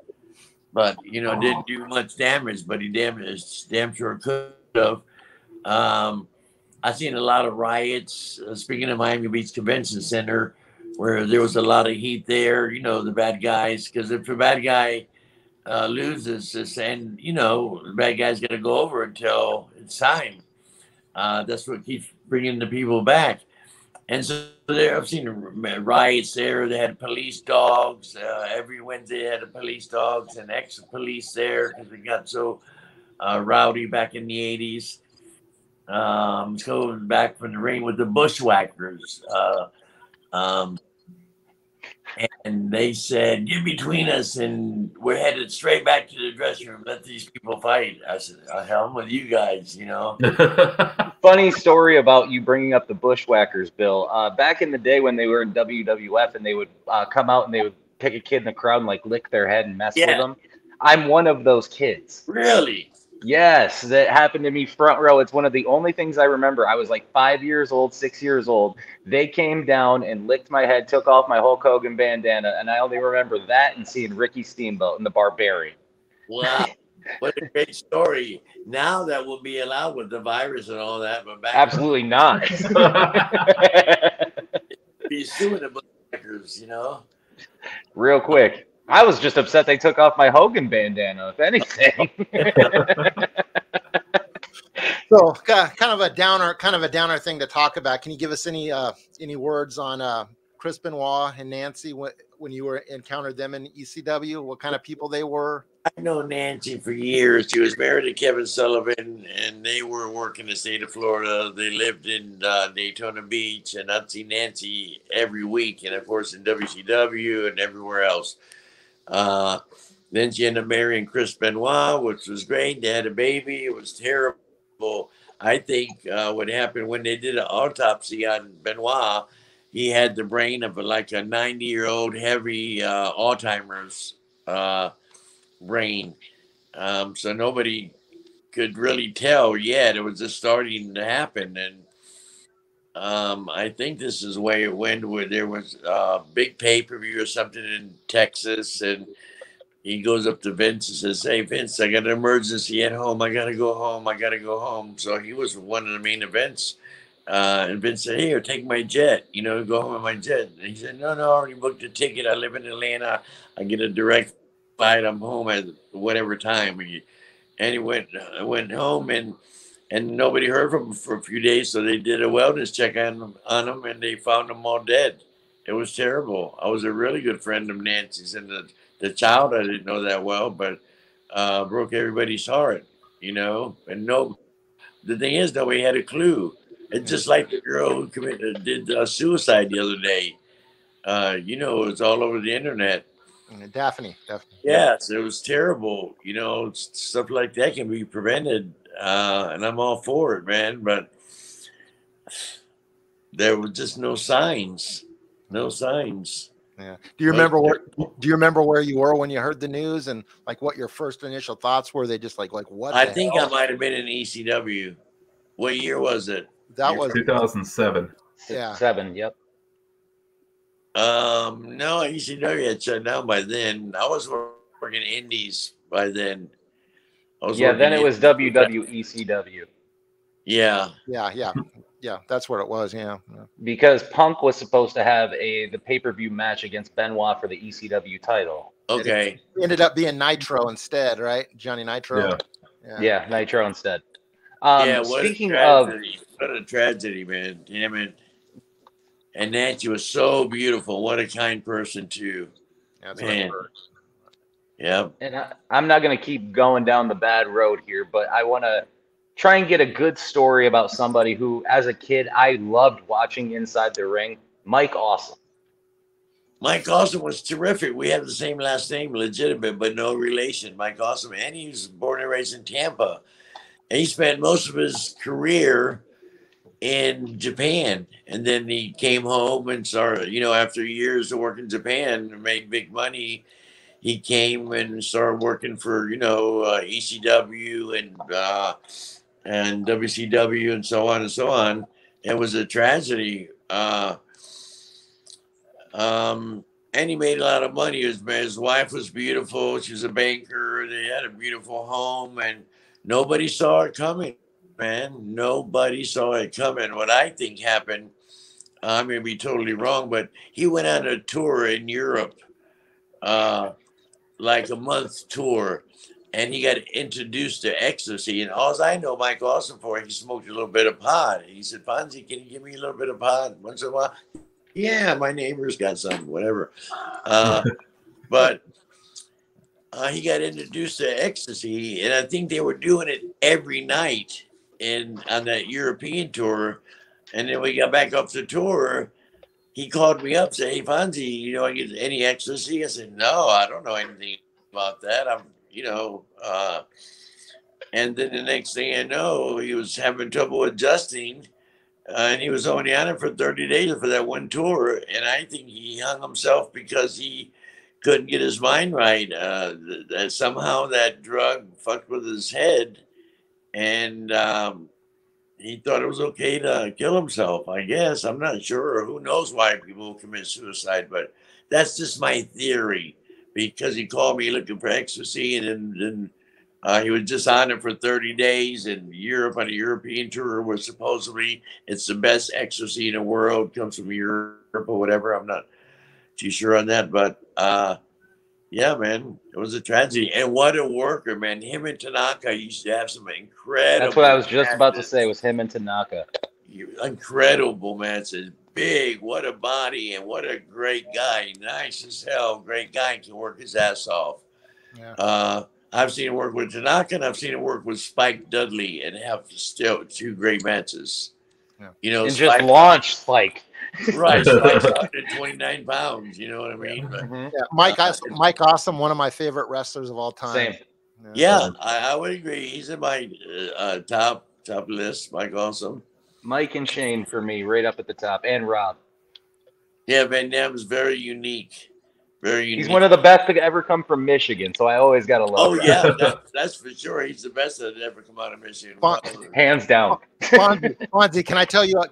But, you know, didn't do much damage, but he damn sure could have. I've seen a lot of riots. Speaking of Miami Beach Convention Center, where there was a lot of heat there. You know, the bad guys, because if a bad guy loses, and you know, the bad guy's going to go over until it's time. That's what keeps bringing the people back. And so there, I've seen riots there. They had police dogs. Every Wednesday, they had police dogs and ex-police there because it got so rowdy back in the 80s. Going back from the ring with the Bushwhackers. And they said, get between us, and we're headed straight back to the dressing room. Let these people fight. I said, hell, I'm with you guys, you know. Funny story about you bringing up the Bushwhackers, Bill. Back in the day when they were in WWF and they would come out and they would pick a kid in the crowd and like lick their head and mess with them. I'm one of those kids. Really? Yes, that happened to me front row. It's one of the only things I remember. I was like 5 years old, 6 years old. They came down and licked my head, took off my Hulk Hogan bandana, and I only remember that and seeing Ricky Steamboat and the Barbarian. Wow. What a great story. Now that will be allowed with the virus and all that, but back absolutely not. Be suing the Bushwhackers, you know. Real quick. I was just upset they took off my Hogan bandana, if anything. So kind of a downer thing to talk about. Can you give us any words on Chris Benoit and Nancy when you encountered them in ECW? What kind of people they were? I've known Nancy for years. She was married to Kevin Sullivan, and they were working the state of Florida. They lived in Daytona Beach, and I'd see Nancy every week, and of course in WCW and everywhere else. Then she ended up marrying Chris Benoit, which was great. They had a baby. It was terrible. I think what happened when they did an autopsy on Benoit, he had the brain of like a 90-year-old heavy Alzheimer's brain. So nobody could really tell yet. It was just starting to happen. And I think this is the way it went, where there was a big pay-per-view or something in Texas, and he goes up to Vince and says, hey, Vince, I got an emergency at home. I got to go home. So he was one of the main events. And Vince said, here, take my jet, go home in my jet. And he said, no, I already booked a ticket. I live in Atlanta. I get a direct flight. I'm home at whatever time. And he went home, and nobody heard from him for a few days. So they did a wellness check on him, and they found him all dead. It was terrible. I was a really good friend of Nancy's, and the child I didn't know that well, but broke everybody's heart, and the thing is, nobody had a clue. It's just like the girl who did suicide the other day. It's all over the internet. Daphne. Yes, it was terrible. Stuff like that can be prevented, and I'm all for it, man. But there were just no signs. Yeah. Do you remember where you were when you heard the news, and like what your first initial thoughts were? They just like what? I think I might have been in ECW. What year was it? That was 2007. Yeah. 7. Yep. No, ECW had shut down by then. I was working indies by then. Then it was WWECW. Yeah. Yeah, that's what it was. Yeah. Because Punk was supposed to have the pay-per-view match against Benoit for the ECW title. Okay. It ended up being Nitro instead, right? Johnny Nitro. Yeah, Nitro instead. Speaking of, what a tragedy, man. Damn it. And Nancy was so beautiful. What a kind person too. That's man. Yeah. And I'm not going to keep going down the bad road here, but I want to try and get a good story about somebody who, as a kid, I loved watching inside the ring. Mike Awesome. Mike Awesome was terrific. We have the same last name, legitimate, but no relation. Mike Awesome. And he was born and raised in Tampa. And he spent most of his career in Japan. And then he came home and started, after years of working in Japan and made big money, he came and started working for, ECW and WCW and so on and so on. It was a tragedy. And he made a lot of money. His wife was beautiful. She was a banker. They had a beautiful home, and nobody saw it coming. man. Nobody saw it coming. What I think happened, I may be totally wrong, but he went on a tour in Europe, like a month tour, and he got introduced to ecstasy. And all I know Mike Awesome for, he smoked a little bit of pot. And he said, Fonzie, can you give me a little bit of pot once in a while? Yeah, my neighbor's got some, whatever. But he got introduced to ecstasy, and I think they were doing it every night on that European tour. And then we got back off the tour. He called me up, said, "Hey, Fonzie, you know, I get any ecstasy?" I said, "No, I don't know anything about that. And then the next thing I know, he was having trouble adjusting, and he was only on it for 30 days for that one tour. And I think he hung himself because he couldn't get his mind right. That somehow that drug fucked with his head, and he thought it was okay to kill himself, I guess. I'm not sure. Who knows why people commit suicide, but that's just my theory, because he called me looking for ecstasy, and then he was just on it for 30 days in Europe on a European tour where supposedly it's the best ecstasy in the world, comes from Europe or whatever. I'm not too sure on that, but yeah, man, it was a tragedy. And what a worker, man. Him and Tanaka used to have some incredible That's what I was just about to matches. say, was him and Tanaka. Incredible matches. Big, what a body, and what a great guy. Nice as hell. Great guy, can work his ass off. Yeah. I've seen him work with Tanaka, and I've seen him work with Spike Dudley, and have still two great matches. Yeah. You know, And just launch Spike. Right, Spike's 129 pounds. You know what I mean? But, Mhm. Yeah, Mike Awesome, one of my favorite wrestlers of all time. Same. yeah, I would agree. He's in my top list. Mike Awesome. Mike and Shane for me, right up at the top, and Rob. Yeah, Van Damme's very unique. Very unique. He's one of the best to ever come from Michigan, so I always got to love Oh Rob. yeah, that's for sure. He's the best that ever come out of Michigan. Hands down. Fonzie, can I tell you an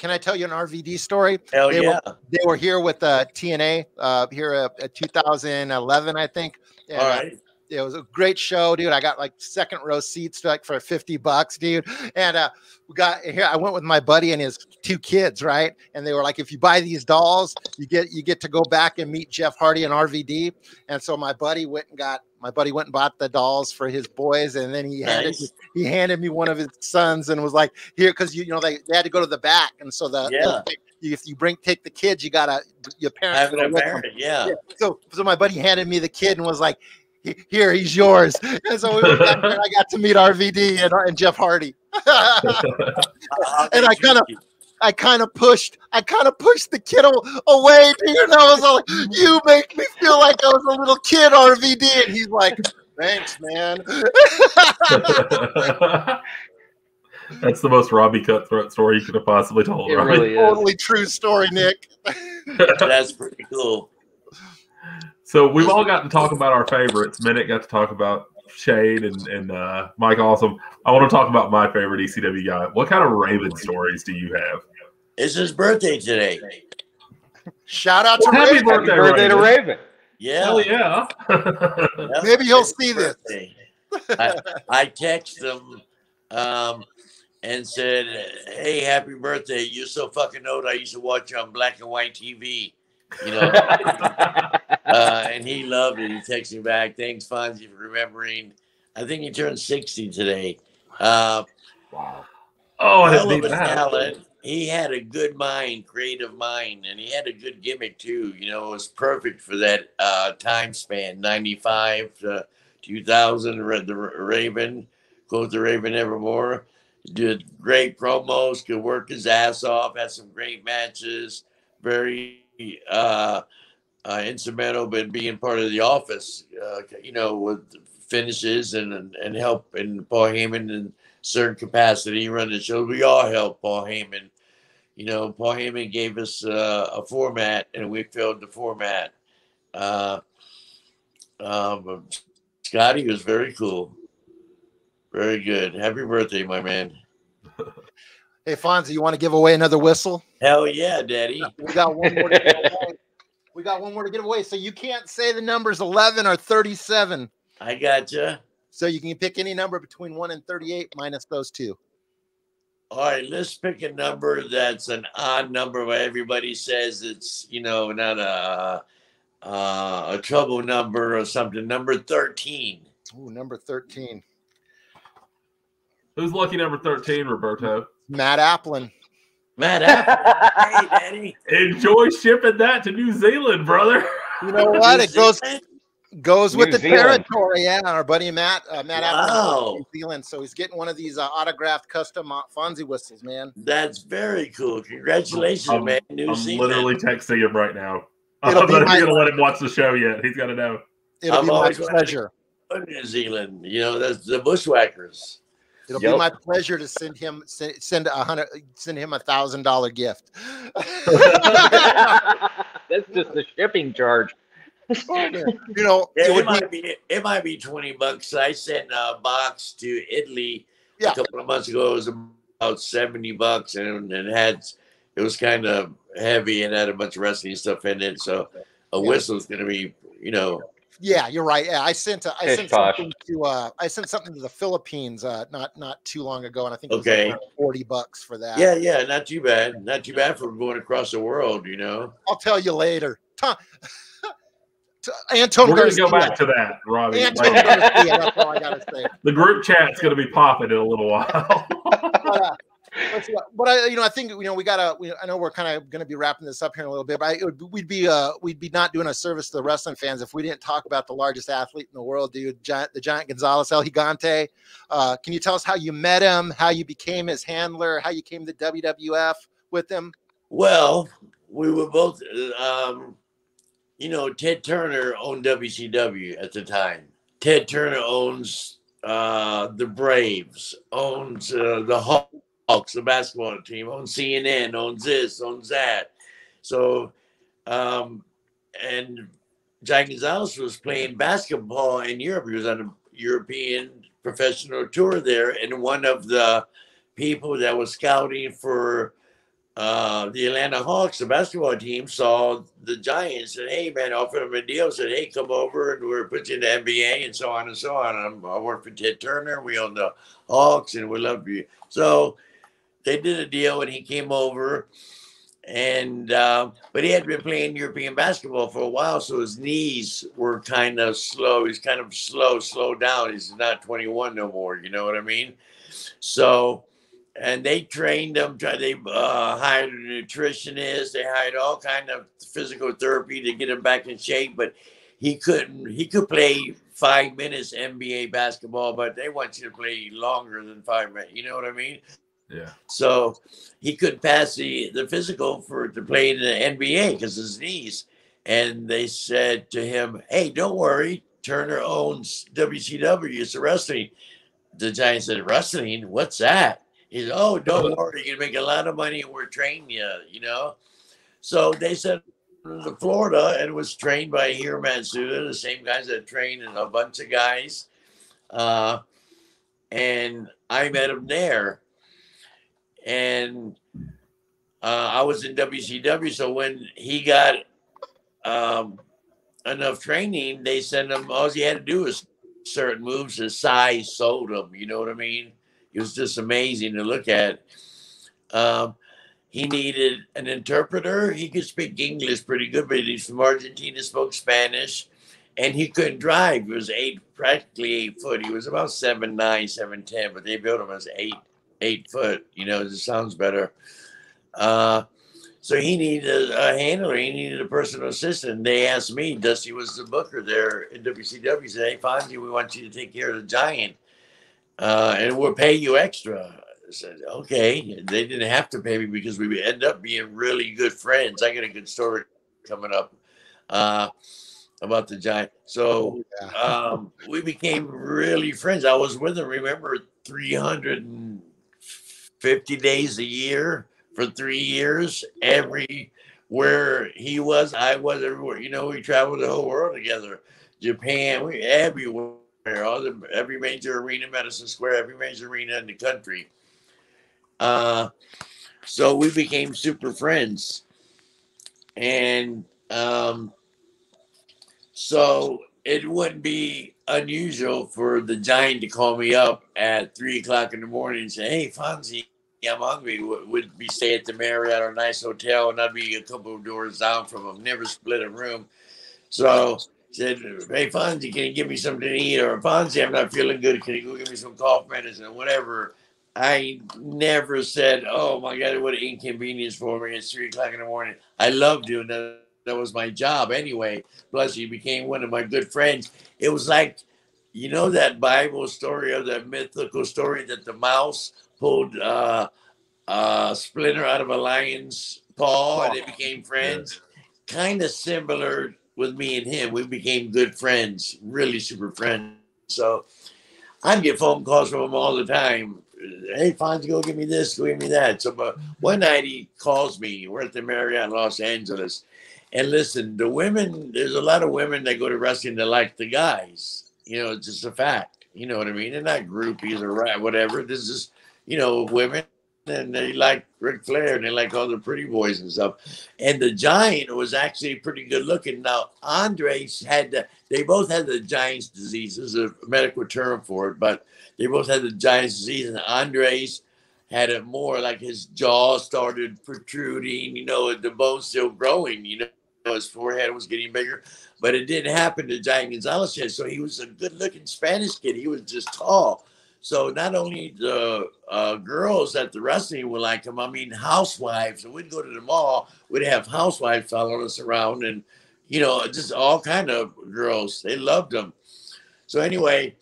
RVD story? Hell They yeah. were here with TNA here at 2011, I think. And, All right. it was a great show, dude. I got like second row seats like for $50, dude. And we got here. I went with my buddy and his two kids, right? And they were like, if you buy these dolls, you get to go back and meet Jeff Hardy and RVD. And so my buddy went and bought the dolls for his boys, and then he handed me one of his sons and was like, here, because you know they had to go to the back, and so if you take the kids, your parents Having a parent, yeah. So my buddy handed me the kid and was like, here, he's yours. And so we went back there, and I got to meet RVD and Jeff Hardy. And I kind of pushed the kid away, dude. And I was like, you make me feel like I was a little kid, RVD. And he's like, thanks, man. That's the most Robbie cutthroat story you could have possibly told. It Robbie. really is. Totally true story, Nick. That's pretty cool. So we've all gotten to talk about our favorites. Minute got to talk about Shade and Mike Awesome. I want to talk about my favorite ECW guy. What kind of Raven stories do you have? It's his birthday today. Shout out to Happy Raven. birthday, Happy birthday to Raven. Yeah. Hell yeah. Yep. Maybe he'll It's his see this. birthday. I texted him and said, hey, happy birthday. You're so fucking old. I used to watch you on black and white TV. You know, and he loved it. He texted me back. Thanks, Fonzie, for remembering. I think he turned 60 today. Wow. Oh, I Hell didn't of need a that. talent. He had a good mind, creative mind, and he had a good gimmick too. You know, it was perfect for that time span, 95 to 2000. The Raven, quote the Raven evermore. Did great promos, could work his ass off, had some great matches, very instrumental in being part of the office, you know, with finishes and help in Paul Heyman in certain capacity run the show. We all help Paul Heyman. You know, Paul Heyman gave us a format, and we filled the format. Scotty was very cool. Very good. Happy birthday, my man. Hey, Fonzie, you want to give away another whistle? Hell yeah, Daddy. We got one more to give away. We got one more to give away. So you can't say the numbers 11 or 37. I gotcha. So you can pick any number between 1 and 38 minus those two. All right, let's pick a number that's an odd number where everybody says it's, not a trouble number or something. Number 13. Ooh, number 13. Who's lucky number 13, Roberto? Matt Applin. Matt Apple. Hey, Daddy. Enjoy shipping that to New Zealand, brother. You know what? It goes with New the Zealand. territory. Yeah, our buddy Matt Applin Wow. from New Zealand. So he's getting one of these autographed custom Fonzie whistles, man. That's very cool. Congratulations, man. New I'm Zealand. literally texting him right now. It'll I'm be not my- even going to let him watch the show yet. He's got to know. It'll I've be my always wanted to pleasure. go to New Zealand. That's the Bushwhackers. It'll be my pleasure to send him $1,000 gift. That's just the shipping charge. It might be $20. I sent a box to Italy a couple of months ago. It was about $70, and it was kind of heavy and had a bunch of wrestling stuff in it. So a whistle's going to be, Yeah, you're right. Yeah, I sent something to the Philippines not too long ago, and I think it was like $40 for that. Yeah, not too bad. Not too bad for going across the world. I'll tell you later. Anton We're going to Garcia. go back to that, Robbie. Anton Garcia, that's all I gotta say. The group chat's going to be popping in a little while. But I think I know we're kind of going to be wrapping this up here in a little bit, but we'd be not doing a service to the wrestling fans if we didn't talk about the largest athlete in the world, dude, the giant Gonzalez, El Gigante. Can you tell us how you met him, how you became his handler, how you came to WWF with him? Well, we were both, Ted Turner owned WCW at the time. Ted Turner owns the Braves, owns the Hawks, the basketball team, owns CNN, owns this, owns that. So, and Giant Gonzalez was playing basketball in Europe. He was on a European professional tour there, and one of the people that was scouting for the Atlanta Hawks, the basketball team, saw the Giants and, hey, man, offered him a deal, said, hey, come over and we'll put you in the NBA and so on and so on. I work for Ted Turner. We own the Hawks and we love you. So they did a deal and he came over and, but he had been playing European basketball for a while. So his knees were kind of slow. He's kind of slow down. He's not 21 no more. You know what I mean? So, and they trained him. They hired a nutritionist. They hired all kind of physical therapy to get him back in shape. But he couldn't. He could play 5 minutes NBA basketball, but they want you to play longer than 5 minutes. You know what I mean? Yeah. So he couldn't pass the physical to play in the NBA because of his knees. And they said to him, "Hey, don't worry. Turner owns WCW. It's a wrestling." The Giants said, "Wrestling? What's that?" He said, "Oh, don't worry. You're going to make a lot of money and we're training you, So they sent him to Florida and was trained by Hiro Matsuda, the same guys that trained a bunch of guys. And I met him there. And I was in WCW. So when he got enough training, they sent him, all he had to do was certain moves. His size sold him. You know what I mean? It was just amazing to look at. He needed an interpreter. He could speak English pretty good, but he's from Argentina, spoke Spanish, and he couldn't drive. He was practically 8 foot. He was about 7'9", 7'10", but they built him as 8 foot. It just sounds better. So he needed a handler. He needed a personal assistant. They asked me. Dusty was the booker there in WCW. He said, "Hey, Fonzie, we want you to take care of the Giant. And we'll pay you extra." I said, "Okay." They didn't have to pay me because we end up being really good friends. I got a good story coming up about the Giant. So we became really friends. I was with him, remember, 350 days a year for 3 years. Everywhere he was, I was everywhere. We traveled the whole world together. Japan, we everywhere. Every major arena, Madison Square, every major arena in the country. So we became super friends. And so it wouldn't be unusual for the Giant to call me up at 3 o'clock in the morning and say, "Hey, Fonzie, I'm hungry, would be stay at the Marriott or a nice hotel, and I'd be a couple of doors down from him. Never split a room. So said, hey, Fonzie, can you give me something to eat? Or Fonzie, I'm not feeling good. Can you go give me some cough medicine or whatever? I never said, oh my God, what an inconvenience for me. It's 3 o'clock in the morning. I love doing that. That was my job anyway. Plus, he became one of my good friends. It was like, you know, that Bible story, or that mythical story that the mouse pulled Splinter out of a lion's paw and they became friends. Kind of similar with me and him. We became good friends, really super friends. So I'd get phone calls from him all the time. Hey, Fonzie, go give me this, go give me that. So, but one night he calls me. We're at the Marriott in Los Angeles. And listen, the women, there's a lot of women that go to wrestling that like the guys. You know, it's just a fact. You know what I mean? They're not groupies or whatever. This is, you know, women. And they like Ric Flair and they like all the pretty boys and stuff. And the Giant was actually pretty good looking. Now, Andres they both had the Giant's disease. There's a medical term for it, but they both had the Giant's disease. And Andres had it more, like his jaw started protruding, you know, the bone's still growing, you know, his forehead was getting bigger. But it didn't happen to Giant Gonzalez yet. So he was a good looking Spanish kid. He was just tall. So not only the girls at the wrestling would like him, I mean, housewives. And we'd go to the mall, we'd have housewives following us around and, you know, just all kind of girls. They loved him. So anyway,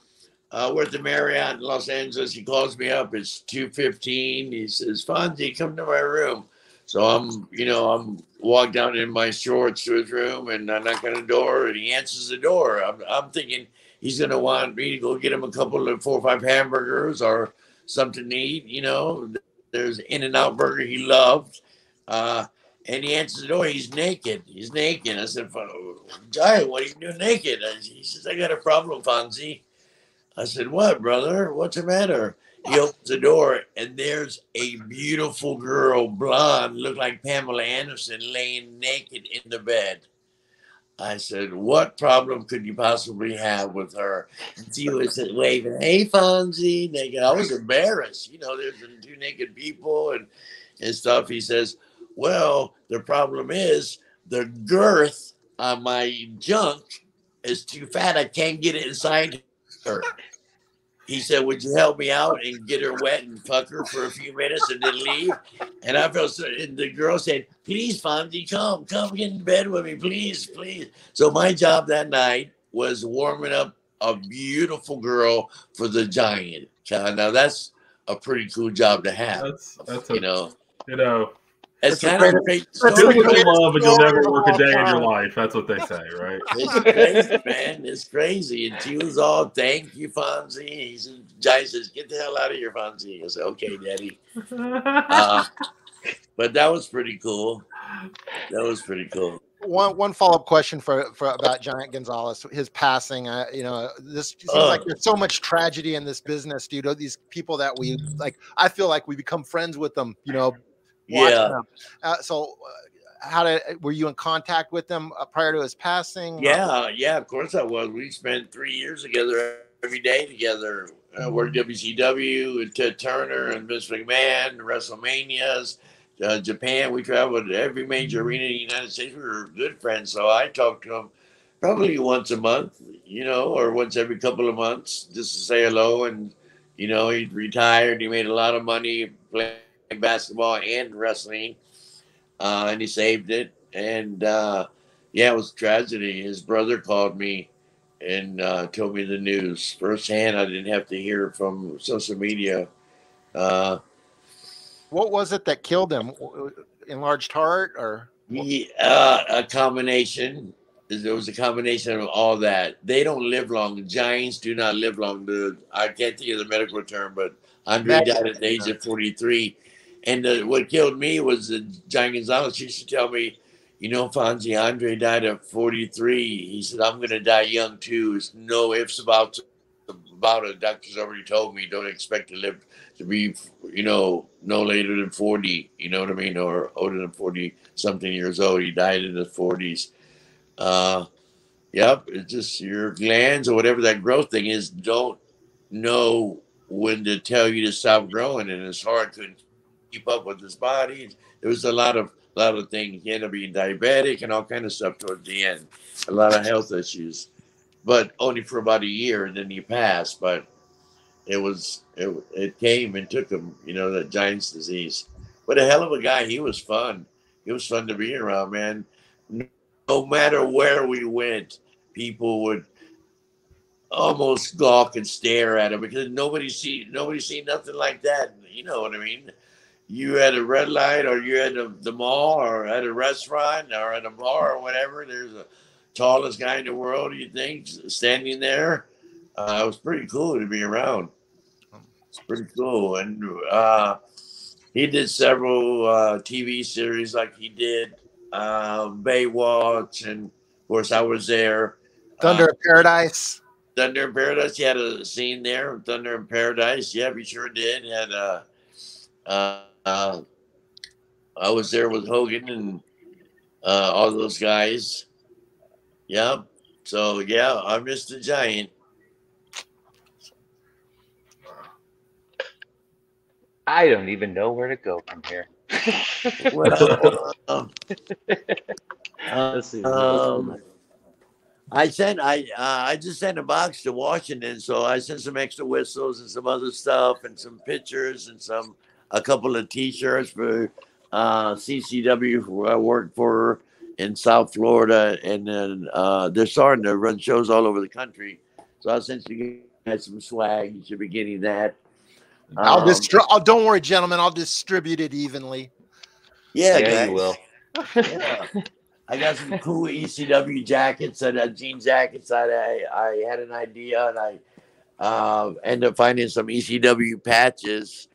we're at the Marriott in Los Angeles. He calls me up. It's 2:15. He says, Fonzie, come to my room. So I'm walk down in my shorts to his room and I knock on the door and he answers the door. I'm thinking, he's going to want me to go get him a couple of 4 or 5 hamburgers or something to eat. You know, there's In-N-Out Burger he loved. And he answers the door. He's naked. He's naked. I said, Giant, what are you doing naked? He says, I got a problem, Fonzie. I said, what, brother? What's the matter? He opens the door, and there's a beautiful girl, blonde, looked like Pamela Anderson, laying naked in the bed. I said, what problem could you possibly have with her? And she was waving, hey, Fonzie, naked. I was embarrassed. You know, there's 2 naked people and stuff. He says, well, the problem is the girth on my junk is too fat. I can't get it inside her. He said, would you help me out and get her wet and fuck her for a few minutes and then leave? And I felt so, and the girl said, please, Fonzie, come get in bed with me, please. So my job that night was warming up a beautiful girl for the Giant. Now that's a pretty cool job to have. That's you know. It's kind of great. Do what you love and you'll never work a day in your life. That's what they say, right? It's crazy, man. It's crazy. And she was all, thank you, Fonzie. He said, Giant says, get the hell out of here, Fonzie. I said, okay, Daddy. But that was pretty cool. One follow-up question for about Giant Gonzalez, his passing. You know, this seems like there's so much tragedy in this business, dude. These people that we like, I feel like we become friends with them, you know. Yeah. So were you in contact with them prior to his passing? Yeah, of course I was. We spent 3 years together, every day together. Worked WCW and Ted Turner and Vince McMahon, WrestleManias, Japan. We traveled to every major arena in the United States. We were good friends. So I talked to him probably once a month, you know, or once every couple of months just to say hello. And, you know, he retired. He made a lot of money playing basketball and wrestling, and he saved it. And it was a tragedy. His brother called me and told me the news firsthand. I didn't have to hear it from social media. What was it that killed him? Enlarged heart, or a combination? There was a combination of all that. They don't live long. Giants do not live long. I can't think of the medical term, but Andre died at the age of 43. And what killed me was the Giant Gonzalez used to tell me, you know, Fonzie, Andre died at 43. He said, I'm going to die young too. There's no ifs about it. Doctors already told me, don't expect to live to be, you know, no later than 40, you know what I mean? Or older than 40 something years old. He died in his 40s. Yep. It's just your glands or whatever that growth thing is, don't know when to tell you to stop growing. And it's hard to keep up with his body. There was a lot of things. He ended up being diabetic and all kind of stuff towards the end. A lot of health issues, but only for about a year, and then he passed. But it came and took him, that Giants disease. But a hell of a guy. He was fun. He was fun to be around, man. No matter where we went, people would almost gawk and stare at him because nobody seen nothing like that. You know what I mean? You at a red light, or you at the mall, or at a restaurant, or at a bar, or whatever. There's the tallest guy in the world, you think, standing there. It was pretty cool to be around. It's pretty cool. And he did several TV series, like he did Baywatch, and of course I was there. Thunder in Paradise. Thunder in Paradise. He had a scene there. Thunder in Paradise. Yeah, he sure did. He had I was there with Hogan and all those guys. Yeah. So yeah, I missed the Giant. I don't even know where to go from here. Well, Let's see. I just sent a box to Washington, so I sent some extra whistles and some other stuff and some pictures and a couple of T-shirts for CCW, who I work for in South Florida, and then they're starting to run shows all over the country. So I sent you guys some swag. You should be getting that. Don't worry, gentlemen. I'll distribute it evenly. Yeah, guys. You will. Yeah. I got some cool ECW jackets and jean jackets. I had an idea, and I ended up finding some ECW patches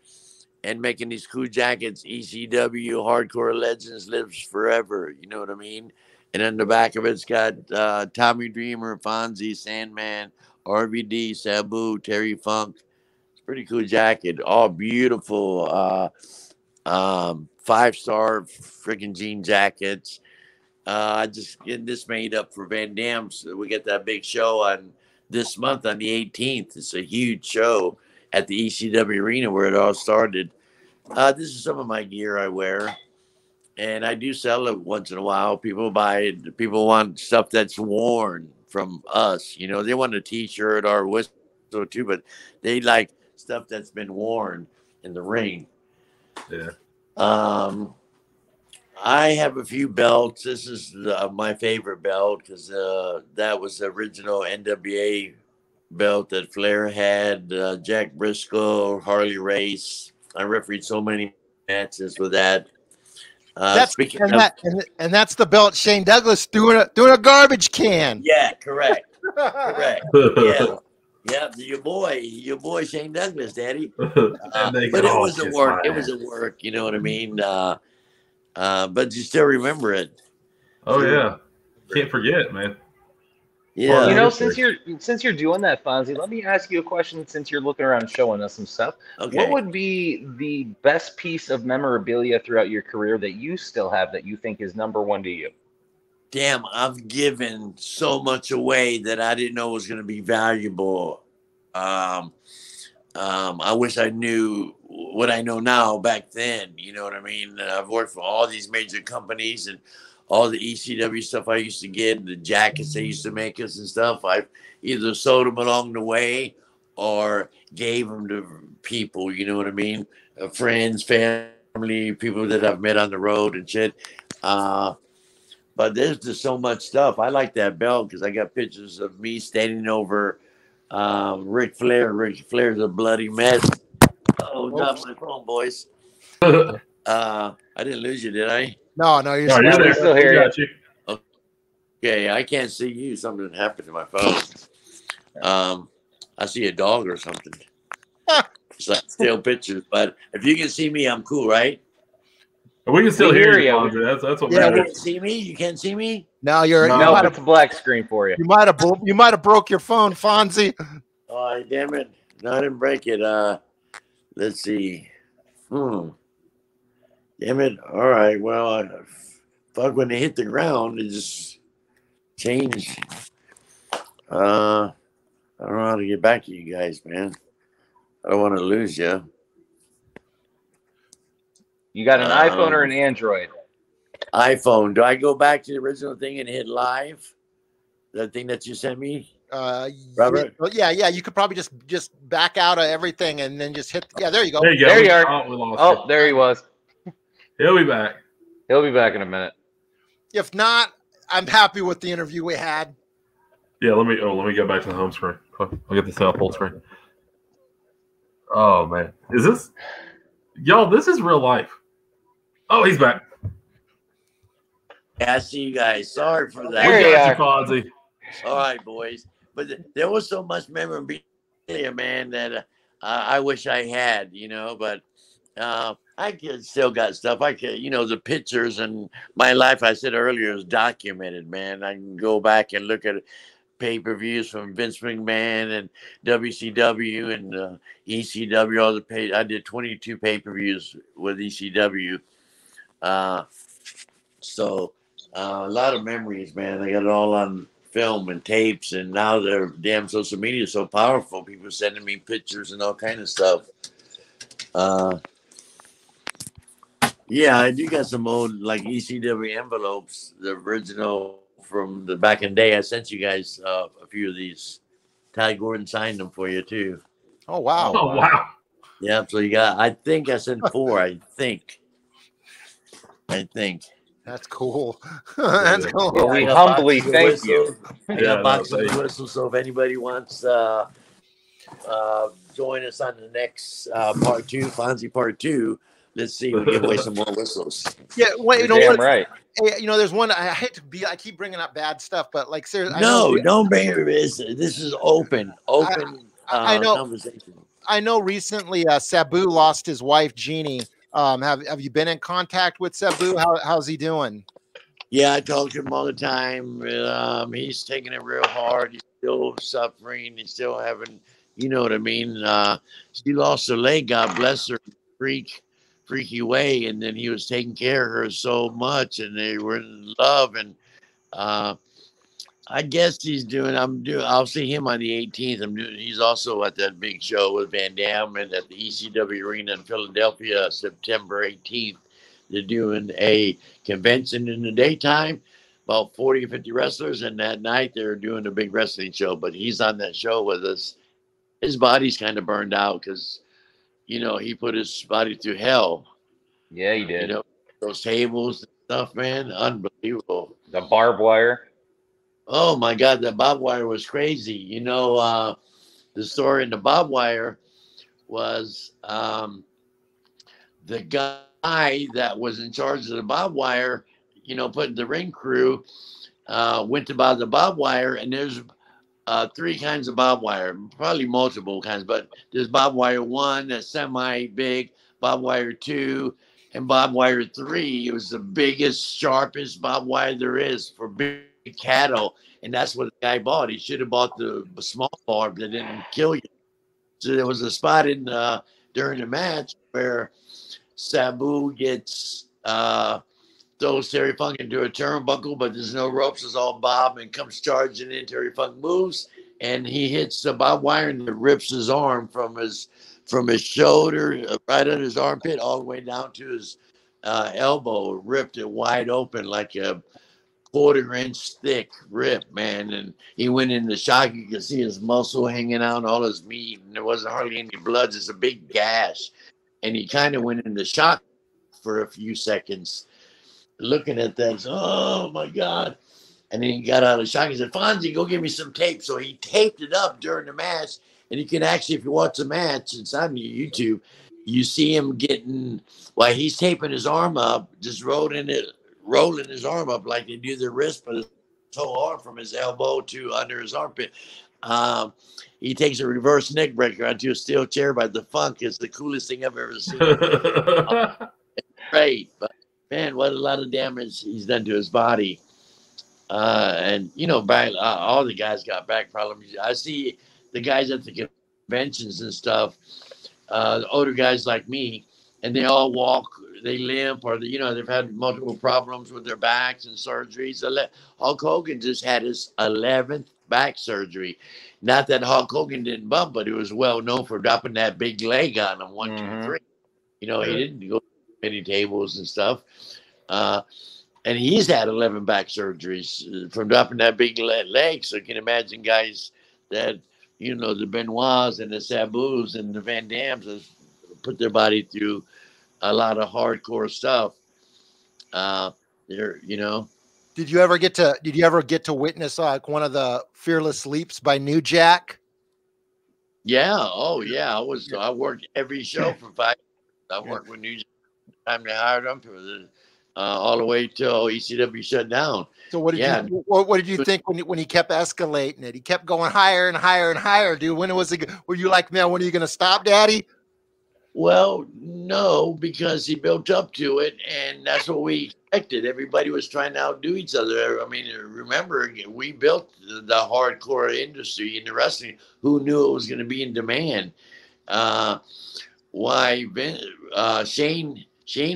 and making these cool jackets. ECW Hardcore Legends lives forever. You know what I mean? And on the back of it's got Tommy Dreamer, Fonzie, Sandman, RVD, Sabu, Terry Funk. It's a pretty cool jacket. All beautiful 5-star freaking jean jackets. I just getting this made up for Van Dam. So we get that big show on this month on the 18th. It's a huge show at the ECW Arena where it all started. This is some of my gear I wear, and I do sell it once in a while. People buy it. People want stuff that's worn from us. They want a T-shirt or a whistle too, but they like stuff that's been worn in the ring. Yeah. I have a few belts. This is my favorite belt because that was the original NWA belt that Flair had. Jack Briscoe, Harley Race. I refereed so many matches with that. That's the belt Shane Douglas doing a garbage can. Yeah, correct. Yeah. Yeah, your boy Shane Douglas, Daddy. But it was at work. It was at work. You know what I mean? But you still remember it. Oh yeah, can't forget, man. Yeah. Well, since you're doing that, Fonzie, let me ask you a question. Since you're looking around showing us some stuff, okay. What would be the best piece of memorabilia throughout your career that you still have that you think is number one to you? Damn, I've given so much away that I didn't know was going to be valuable. I wish I knew what I know now back then. You know what I mean? I've worked for all these major companies and all the ECW stuff I used to get, the jackets they used to make us and stuff. I've either sold them along the way or gave them to people. You know what I mean? Friends, family, people that I've met on the road and shit. But there's just so much stuff. I like that belt because I got pictures of me standing over Ric Flair. Ric Flair's a bloody mess. Oh, not my phone, boys. I didn't lose you, did I? No, you're there. We're still here. Got you. Okay, I can't see you. Something happened to my phone. I see a dog or something. It's like still pictures, but if you can see me, I'm cool, right? We can still hear you. Fonzie. That's what You matters. can't see me. You can't see me. No, No, it's a black screen for you. You might have broke your phone, Fonzie. Oh, damn it! No, I didn't break it. Let's see. Damn it! All right. Well, fuck. When they hit the ground, it just changed. I don't know how to get back to you guys, man. I don't want to lose you. You got an iPhone or an Android? iPhone. Do I go back to the original thing and hit live? The thing that you sent me? Robert? Yeah. You could probably just back out of everything and then just hit. Yeah, there you go. There you go. There you are. Oh, we lost Oh, you. there he was. He'll be back. He'll be back in a minute. If not, I'm happy with the interview we had. Yeah, let me go back to the home screen. I'll get the cell full screen. Oh man. Is this y'all, this is real life. Oh, he's back. Yeah, I see you guys. Sorry for that. There We you got are. you, Fonzie. All right, boys. But there was so much memorabilia, man, that I wish I had, but still got stuff. I could, the pictures and my life, I said earlier, is documented, man. I can go back and look at pay-per-views from Vince McMahon and WCW and ECW. All the I did 22 pay-per-views with ECW. So a lot of memories, man. I got it all on film and tapes, and now their damn social media is so powerful. People sending me pictures and all kind of stuff. Yeah, I do got some old like ECW envelopes, the original from the back in the day. I sent you guys a few of these. Ty Gordon signed them for you too. Oh wow! Oh wow. Yeah, so you got. I think I sent 4. I think. That's cool. That's cool. Well, we I got humbly boxes of thank whistles. you. I Yeah, got boxes no, of whistles. So if anybody wants join us on the next part 2, Fonzie part 2. Let's see. We give away some more whistles. Yeah, wait, You're damn right. Hey, there's one. I hate to be. I keep bringing up bad stuff, but like seriously, No, don't bring it. This is open I know. conversation. I know. Recently, Sabu lost his wife, Jeannie. Have you been in contact with Sabu? How's he doing? Yeah, I talk to him all the time. He's taking it real hard. He's still suffering. He's still having, you know what I mean. She lost her leg. God bless her. Freaky way, and then he was taking care of her so much, and they were in love, and I guess I'll see him on the 18th. He's also at that big show with Van Dam and at the ECW Arena in Philadelphia, September 18th. They're doing a convention in the daytime, about 40 or 50 wrestlers, and that night they're doing a big wrestling show, but he's on that show with us. His body's kind of burned out because he put his body through hell. Yeah, he did. Those tables and stuff, man, unbelievable. The barbed wire. Oh my God, the barbed wire was crazy. The story in the barbed wire was the guy that was in charge of the barbed wire, putting the ring crew, went to buy the barbed wire, and there's 3 kinds of barbed wire, probably multiple kinds, but there's barbed wire 1 that's semi-big, barbed wire 2, and barbed wire 3. It was the biggest, sharpest barbed wire there is for big cattle, and that's what the guy bought. He should have bought the small barb that didn't kill you. So there was a spot in during the match where Sabu gets throws Terry Funk into a turnbuckle, but there's no ropes. It's all Bob, and comes charging in. Terry Funk moves, and he hits the barbed wire and it rips his arm from his shoulder, right under his armpit, all the way down to his elbow. Ripped it wide open like a 1/4-inch thick rip, man. And he went into shock. You could see his muscle hanging out, all his meat, and there wasn't hardly any blood. Just a big gash. And he kind of went into shock for a few seconds, looking at that. Oh my God. And then he got out of shock. He said, Fonzie, go get me some tape. So he taped it up during the match. And you can actually, if you watch the match, it's on YouTube, you see him while he's taping his arm up, just rolling his arm up like they do their wrist, but his whole arm from his elbow to under his armpit. He takes a reverse neck breaker onto a steel chair by the Funk. It's the coolest thing I've ever seen. Great. But man, what a lot of damage he's done to his body. And all the guys got back problems. I see the guys at the conventions and stuff, the older guys like me, and they all walk, they limp, or they've had multiple problems with their backs and surgeries. Hulk Hogan just had his 11th back surgery. Not that Hulk Hogan didn't bump, but he was well known for dropping that big leg on him 1, 2, 3. He didn't go many tables and stuff. And he's had 11 back surgeries from dropping that big leg. So you can imagine guys that, the Benoits and the Sabus and the Van Dams have put their body through a lot of hardcore stuff. Did you ever get to witness like one of the Fearless Leaps by New Jack? Yeah. Oh yeah. I worked every show for 5 years. I worked with New Jack time they hired him for all the way till ECW shut down. So what did you think when he kept escalating it? He kept going higher and higher and higher, dude. Were you like, man, when are you gonna stop, Daddy? Well, no, because he built up to it, and that's what we expected. Everybody was trying to outdo each other. I mean, remember, we built the hardcore industry in the wrestling. Who knew it was going to be in demand? Shane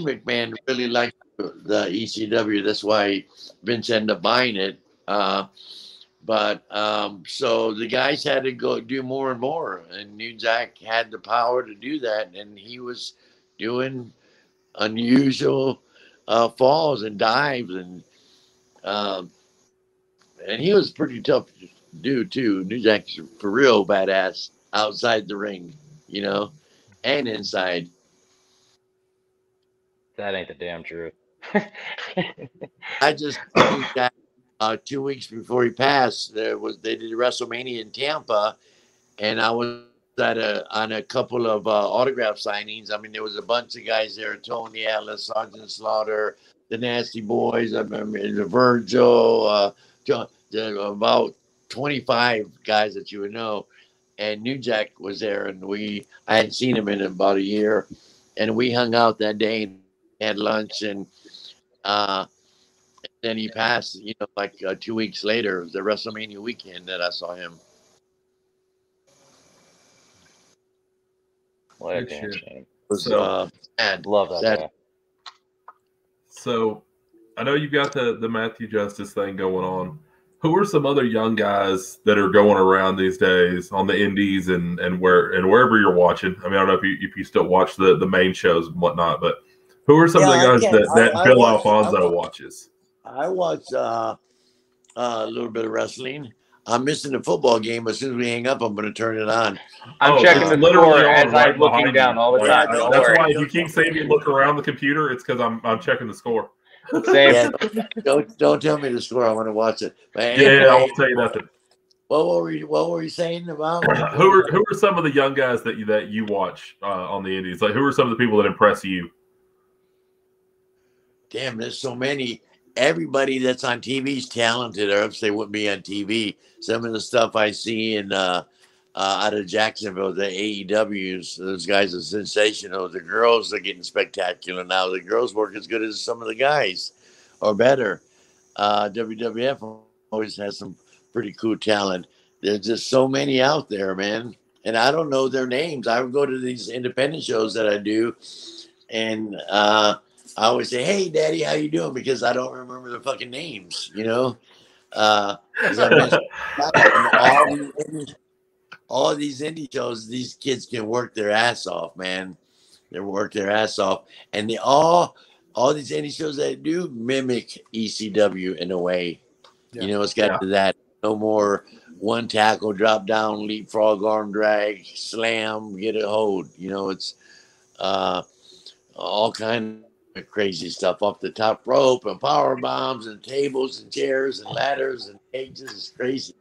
McMahon really liked the ECW. That's why Vince ended up buying it. So the guys had to go do more and more, and New Jack had the power to do that, and he was doing unusual falls and dives, and he was pretty tough to do too. New Jack's for real badass outside the ring, and inside. That ain't the damn truth. I just knew that 2 weeks before he passed, they did WrestleMania in Tampa, and I was on a couple of autograph signings. I mean, there was a bunch of guys there: Tony Atlas, Sergeant Slaughter, the Nasty Boys, I remember Virgil, about 25 guys that you would know. And New Jack was there, and I hadn't seen him in about a year, and we hung out that day and had lunch, and then he passed, 2 weeks later. It was the WrestleMania weekend that I saw him. What a damn shame. Sad. Love that guy. So I know you've got the Matthew Justice thing going on. Who are some other young guys that are going around these days on the indies and wherever you're watching? I mean, I don't know if you still watch the main shows and whatnot, but who are some of the guys that Bill Alfonso watches? I watch a little bit of wrestling. I'm missing the football game. As soon as we hang up, I'm going to turn it on. I'm checking the score as I'm looking down all the time. That's why if you keep saying you look around the computer, it's because I'm checking the score. Same. Yeah, don't tell me the score. I want to watch it. But anyway, I won't tell you nothing. What were you saying about? Who are some of the young guys that you watch on the indies? Like, who are some of the people that impress you? Damn, there's so many. Everybody that's on TV is talented, or else they wouldn't be on TV. Some of the stuff I see out of Jacksonville, the AEWs, those guys are sensational. The girls are getting spectacular now. The girls work as good as some of the guys, or better. WWF always has some pretty cool talent. There's just so many out there, man. And I don't know their names. I would go to these independent shows that I do, and I always say, "Hey, Daddy, how you doing?" Because I don't remember their fucking names, all these indie shows, these kids can work their ass off, man. They work their ass off, and they all these indie shows that do mimic ECW in a way. Yeah. It's got to that. No more one tackle, drop down, leapfrog, arm drag, slam, get a hold. It's all kind of crazy stuff off the top rope and power bombs and tables and chairs and ladders and cages. It's crazy.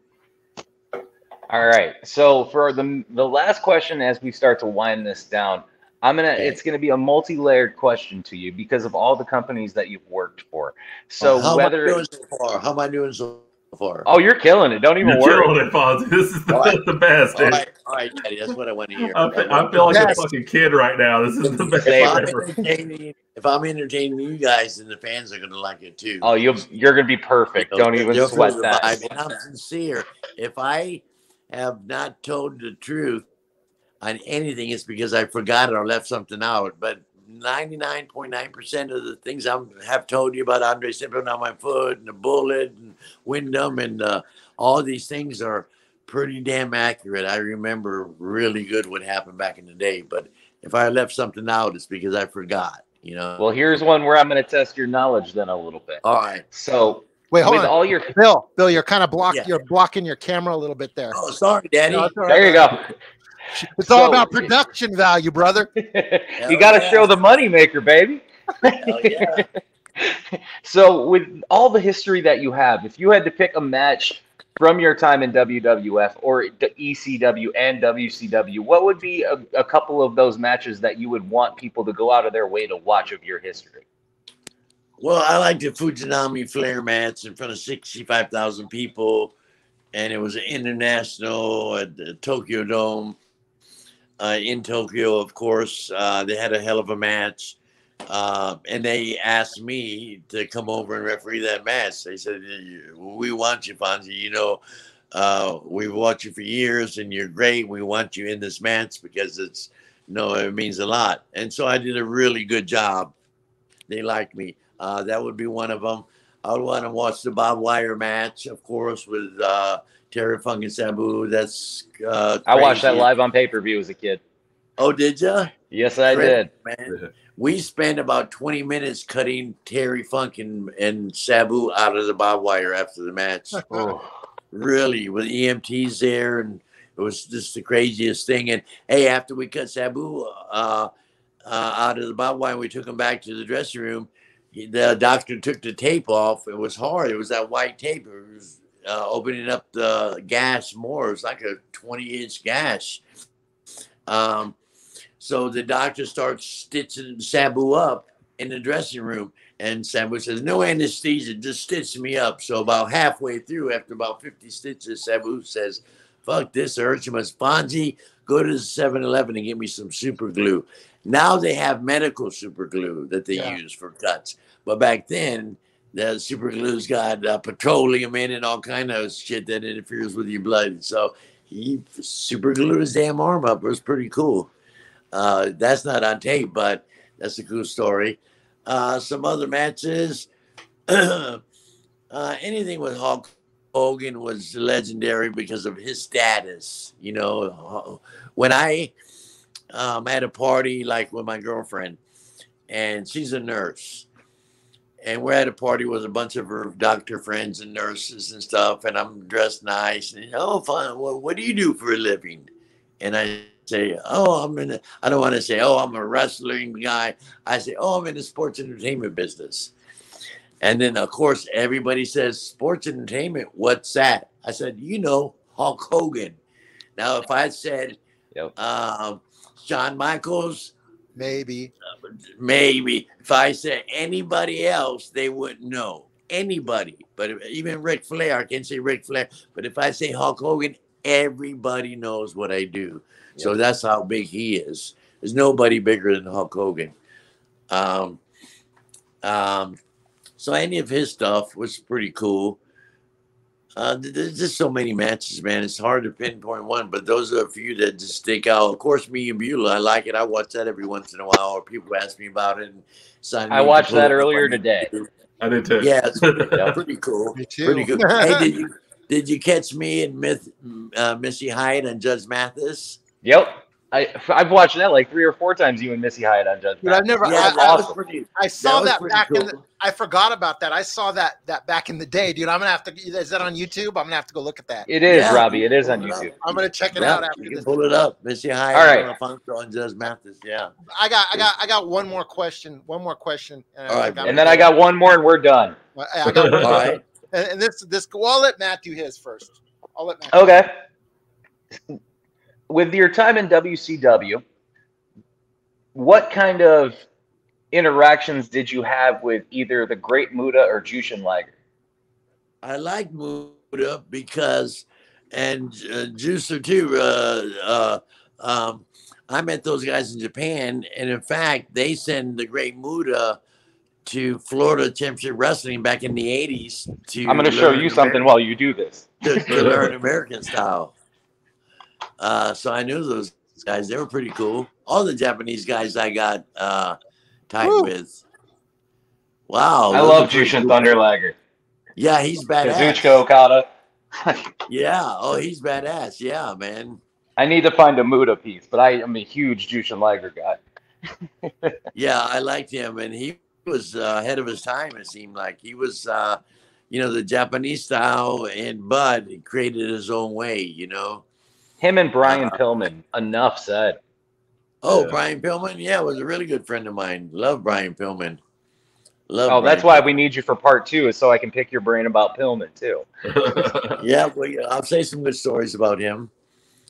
All right. So for the last question, as we start to wind this down, it's gonna be a multi-layered question to you because of all the companies that you've worked for. So how am I doing so far? Oh, you're killing it. Don't even worry. Killing it, Fonzie. This is the best, dude. All right, Daddy. That's what I want to hear. I feel like a fucking kid right now. This is the best ever. If I'm entertaining you guys, then the fans are going to like it too. Oh, you're going to be perfect. Don't even sweat that. And I'm sincere. If I have not told the truth on anything, it's because I forgot it or left something out. But 99.9% of the things I have told you about Andre stepping on my foot and the bullet and Wyndham and all these things are pretty damn accurate. I remember really good what happened back in the day. But if I left something out, it's because I forgot. You know. Well, here's one where I'm going to test your knowledge then a little bit. All right. So, Wait, hold with on. all your Bill, you're kind of blocked. Yeah. You're blocking your camera a little bit there. Oh, sorry, Daddy. No, it's all right, there you man. go. It's all about production value, brother. You got to show the moneymaker, baby. Hell yeah. So, with all the history that you have, if you had to pick a match from your time in WWF or the ECW and WCW, what would be a couple of those matches that you would want people to go out of their way to watch of your history? Well, I like the Fujinami Flair match in front of 65,000 people, and it was an international at the Tokyo Dome. In Tokyo, of course, they had a hell of a match. And they asked me to come over and referee that match. They said, "We want you, Fonzie. You know, we've watched you for years, and you're great. We want you in this match because it means a lot." And so I did a really good job. They liked me. That would be one of them. I would want to watch the Bob Wire match, of course, with Terry Funk and Sabu. That's I watched that live on pay-per-view as a kid. Oh, did you? Yes, I did. Man. We spent about 20 minutes cutting Terry Funk and Sabu out of the barbed wire after the match. Really, with EMTs there, and it was just the craziest thing. And hey, after we cut Sabu out of the barbed wire, we took him back to the dressing room. The doctor took the tape off. It was hard. It was that white tape. It was opening up the gash more. It was like a 20-inch gash. So the doctor starts stitching Sabu up in the dressing room. And Sabu says, "No anesthesia, just stitch me up." So about halfway through, after about 50 stitches, Sabu says, "Fuck this, it hurts too much. Fonzie, go to the 7-Eleven and get me some super glue." Now they have medical super glue that they use for cuts. But back then, the super glue's got petroleum in it, all kind of shit that interferes with your blood. So he super glued his damn arm up. It was pretty cool. That's not on tape, but that's a cool story. Some other matches, anything with Hulk Hogan was legendary because of his status. You know, when I had a party like with my girlfriend, and she's a nurse, and we're at a party with a bunch of her doctor friends and nurses and stuff, and I'm dressed nice, and "Oh, fine. Well, what do you do for a living?" And I say, "Oh, I don't want to say, oh, I'm a wrestling guy." I say, "Oh, I'm in the sports entertainment business." And then, of course, everybody says, "Sports entertainment, what's that?" I said, Hulk Hogan. Now, if I said Shawn Michaels, maybe. If I said anybody else, they wouldn't know. Anybody. But even Ric Flair, I can't say Ric Flair. But if I say Hulk Hogan, everybody knows what I do. So that's how big he is. There's nobody bigger than Hulk Hogan. So any of his stuff was pretty cool. There's just so many matches, man. It's hard to pinpoint one, but those are a few that just stick out. Of course, me and Beulah, I like it. I watch that every once in a while, or people ask me about it. And I watched that earlier today. I did too. Yeah, it's pretty cool. Me too. Pretty cool. Hey, did you catch me and Missy Hyatt and Judge Mathis? Yep. I've watched that like 3 or 4 times. You and Missy Hyatt on Judge. But I've never. Yeah, I saw that back cool. in. I forgot about that. I saw that back in the day, dude. I'm gonna have to. Is that on YouTube? I'm gonna have to go look at that. It is, Robbie. It is on YouTube. I'm gonna check it out after you can this. pull it up. Missy Hyatt, All right. Alfonso, and Judge Mathis. Yeah. I got one more question. All right, And then I got one more, and we're done. I got one. All right. And this. Well, I'll let Matt do his first. Okay. With your time in WCW, what kind of interactions did you have with either the Great Muta or Jushin Liger? I like Muta because, and Juicer too. I met those guys in Japan, and in fact, they send the Great Muta to Florida Championship Wrestling back in the 80s. I'm going to show you something while you do this. To learn American style. So I knew those guys. They were pretty cool. All the Japanese guys I got tight with. Wow. I love Jushin Thunder Liger. Yeah, he's badass. Kazuchika Okada. Yeah. Oh, he's badass. Yeah, man. I need to find a Muta piece, but I am a huge Jushin Liger guy. Yeah, I liked him, and he was ahead of his time. It seemed like he was, the Japanese style, and Bud he created his own way. Him and Brian Uh, Pillman. Enough said. oh, Yeah. Brian Pillman, yeah, was a really good friend of mine. Love Brian Pillman. Love Oh, that's Brian why Pillman. we need you for part 2, is so I can pick your brain about Pillman too. Yeah, well, I'll say some good stories about him.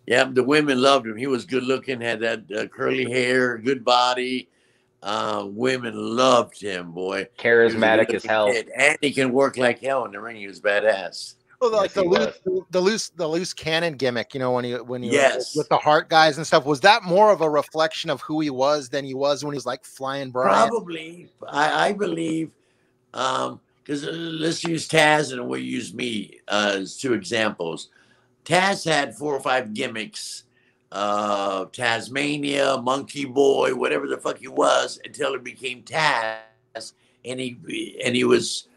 Yeah, the women loved him. He was good looking, had that curly hair, good body. Women loved him, boy. He was a Charismatic good as looking hell. kid, and he can work like hell in the ring. He was badass. Well, like Yes, he was. the loose cannon gimmick, when he Yes. with the Heart guys and stuff, was that more of a reflection of who he was than he was when he was like Flying Brian? Probably, I believe, because let's use Taz and we'll use me as 2 examples. Taz had 4 or 5 gimmicks, Tasmania, Monkey Boy, whatever the fuck he was, until it became Taz, and he was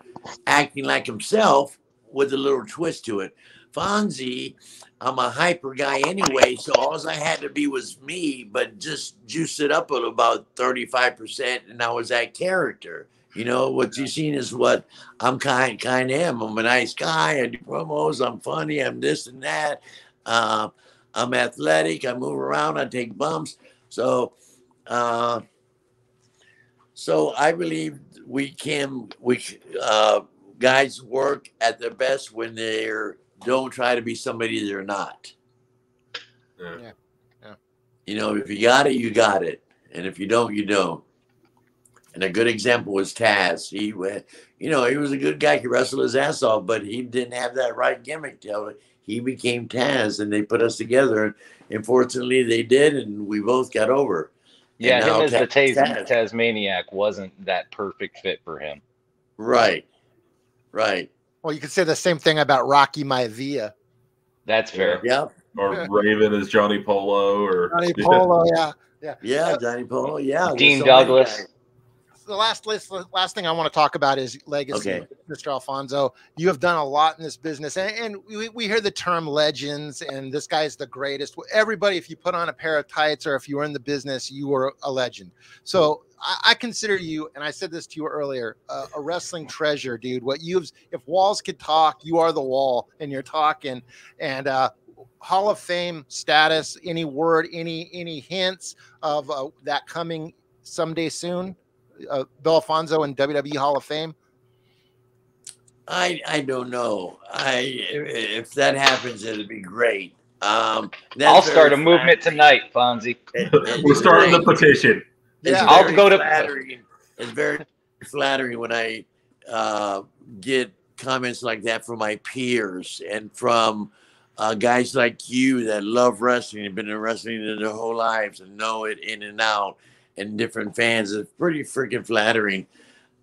acting like himself with a little twist to it. Fonzie, I'm a hyper guy anyway, so all I had to be was me, but just juice it up about 35%, and I was that character. What you've seen is what I'm kind am. I'm a nice guy. I do promos. I'm funny. I'm this and that. I'm athletic. I move around. I take bumps. So I believe guys work at their best when don't try to be somebody they're not. Yeah. If you got it, you got it, and if you don't, you don't. And a good example was Taz. He was a good guy. He wrestled his ass off, but he didn't have that right gimmick till he became Taz, and they put us together. And fortunately, they did, and we both got over. Yeah, And him now as the Taz. Tasmaniac wasn't that perfect fit for him. Right. Well, you could say the same thing about Rocky Maivia. That's fair. Yeah. Or Raven as Johnny Polo, or Johnny Polo, yeah. Yeah, Johnny Polo. Yeah. there's Dean so many Douglas. guys. The last thing I want to talk about is legacy. Okay. Mr. Alfonso, you have done a lot in this business, and we hear the term legends, and this guy's the greatest. Everybody, if you put on a pair of tights or if you were in the business, you were a legend. So I consider you, and I said this to you earlier, a wrestling treasure, dude. If walls could talk, you are the wall, and you're talking. And Hall of Fame status. Any word? Any hints of that coming someday soon? Bill Alfonso in WWE Hall of Fame? I don't know. If that happens, it'd be great. I'll start a movement tonight, Fonzie. we're starting the petition. Yeah. I'll go to. It's very flattering when I get comments like that from my peers and from guys like you that love wrestling and been in wrestling their whole lives and know it in and out, and different fans. It's pretty freaking flattering.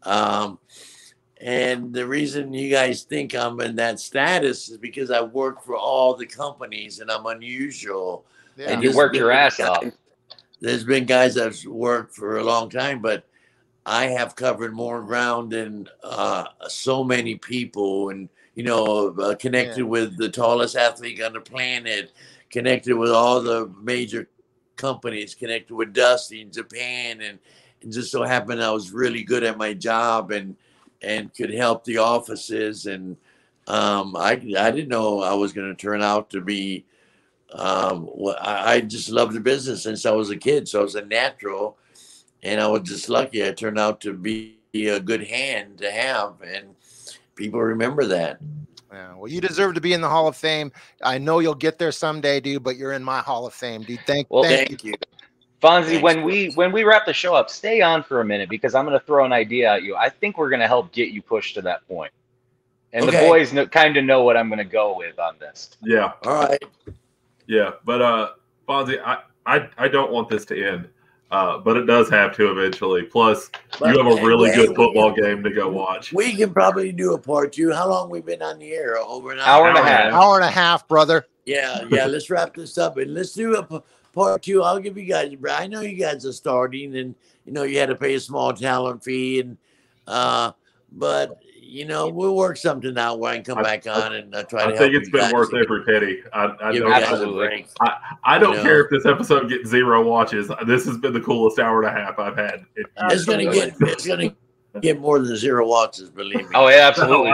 And the reason you guys think I'm in that status is because I work for all the companies and I'm unusual. Yeah. And You worked your ass off. There's been guys I've worked for a long time, but I have covered more ground than so many people, and connected with the tallest athlete on the planet, connected with all the major companies, connected with Dusty in Japan, and just so happened I was really good at my job and could help the offices, and I didn't know I was going to turn out to be. I just loved the business since I was a kid, so I was a natural, and I was just lucky. I turned out to be a good hand to have, and people remember that. Yeah, well, you deserve to be in the Hall of Fame. I know you'll get there someday, dude, but you're in my Hall of Fame, dude. Thank you. Fonzie, Thanks, when we wrap the show up, stay on for a minute because I'm going to throw an idea at you. I think we're going to help get you pushed to that point. And the boys kind of know what I'm going to go with on this. Yeah. All right. Yeah. But Fonzie, I don't want this to end. But it does have to eventually. Plus, you have a really good football game to go watch. We can probably do a part 2. How long we been on the air? Over an Hour and a half. Hour and a half, brother. Yeah. Let's wrap this up and let's do a part 2. I'll give you guys. I know you guys are starting, and you had to pay a small talent fee, and but you know, we'll work something out where I can come back on and try to help. I think it's been worth every penny. I don't care if this episode gets 0 watches. This has been the coolest hour and a half I've had. It's gonna get more than 0 watches, believe me. Oh, yeah, absolutely.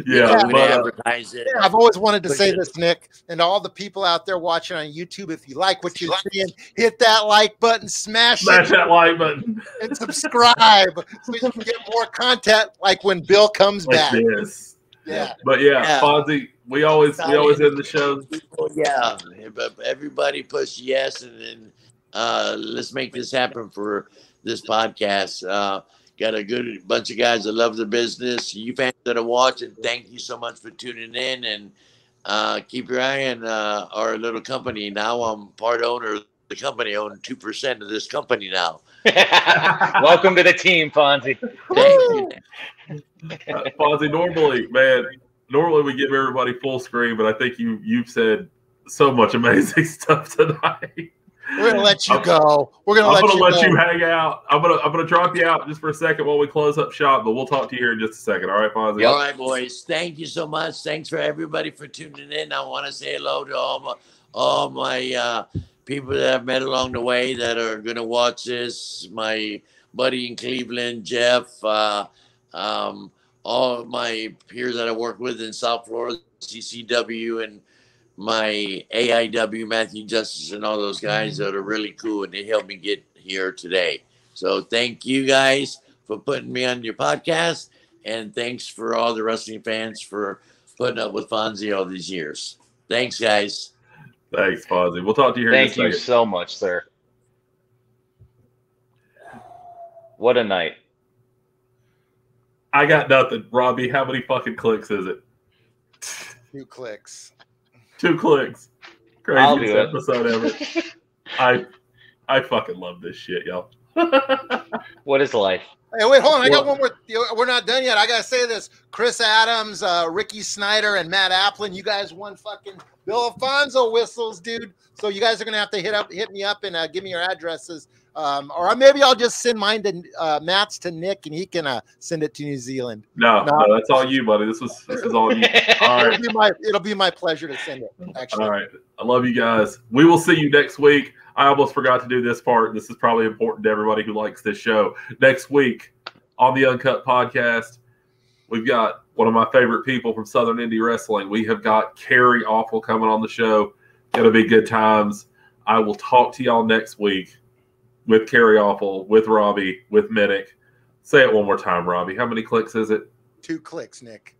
Yeah, we advertise it. I've always wanted to say this, Nick, and all the people out there watching on YouTube, if you like what you're seeing, hit that like button, smash that like button, and subscribe so you can get more content like when Bill comes back. Yes. Yeah. But Fonzie, we always end the show. Yeah, but everybody push yes, and then let's make this happen for this podcast. Got a good bunch of guys that love the business. You fans that are watching, thank you so much for tuning in, and keep your eye on our little company. Now I'm part owner of the company. I own 2% of this company now. Welcome to the team, Fonzie. Fonzie, normally we give everybody full screen, but I think you've said so much amazing stuff tonight. We're gonna let you go. We're gonna let you hang out. I'm gonna drop you out just for a second while we close up shop, but we'll talk to you here in just a second. All right, Fonzie? All right, boys. Thank you so much. Thanks for everybody for tuning in. I want to say hello to all my people that I've met along the way that are gonna watch this. My buddy in Cleveland, Jeff. All my peers that I work with in South Florida, CCW, and my AIW, Matthew Justice, and all those guys that are really cool, and they helped me get here today. So thank you guys for putting me on your podcast, and thanks for all the wrestling fans for putting up with Fonzie all these years. Thanks, guys. Thanks, Fonzie. We'll talk to you here in a second. Thank you so much, sir. What a night. I got nothing. Robbie, how many fucking clicks is it? 2 clicks. 2 clicks. Craziest episode ever. I fucking love this shit, y'all. What is life? Hey, wait, hold on. I got one more. We're not done yet. I got to say this. Chris Adams, Ricky Schneider, and Matt Applin, you guys won fucking Bill Alfonzo whistles, dude. So you guys are going to have to hit me up and give me your addresses. Or maybe I'll just send mine to Matt's to Nick, and he can send it to New Zealand. No, that's all you, buddy. This is all you. All right. It'll be my pleasure to send it. Actually, all right. I love you guys. We will see you next week. I almost forgot to do this part. This is probably important to everybody who likes this show. Next week on the Uncut podcast, we've got one of my favorite people from Southern Indie Wrestling. We have got Carrie Awful coming on the show. Gonna be good times. I will talk to y'all next week with Carrie Awful, with Robbie, with Minnick. Say it one more time, Robbie. How many clicks is it? 2 clicks, Nick.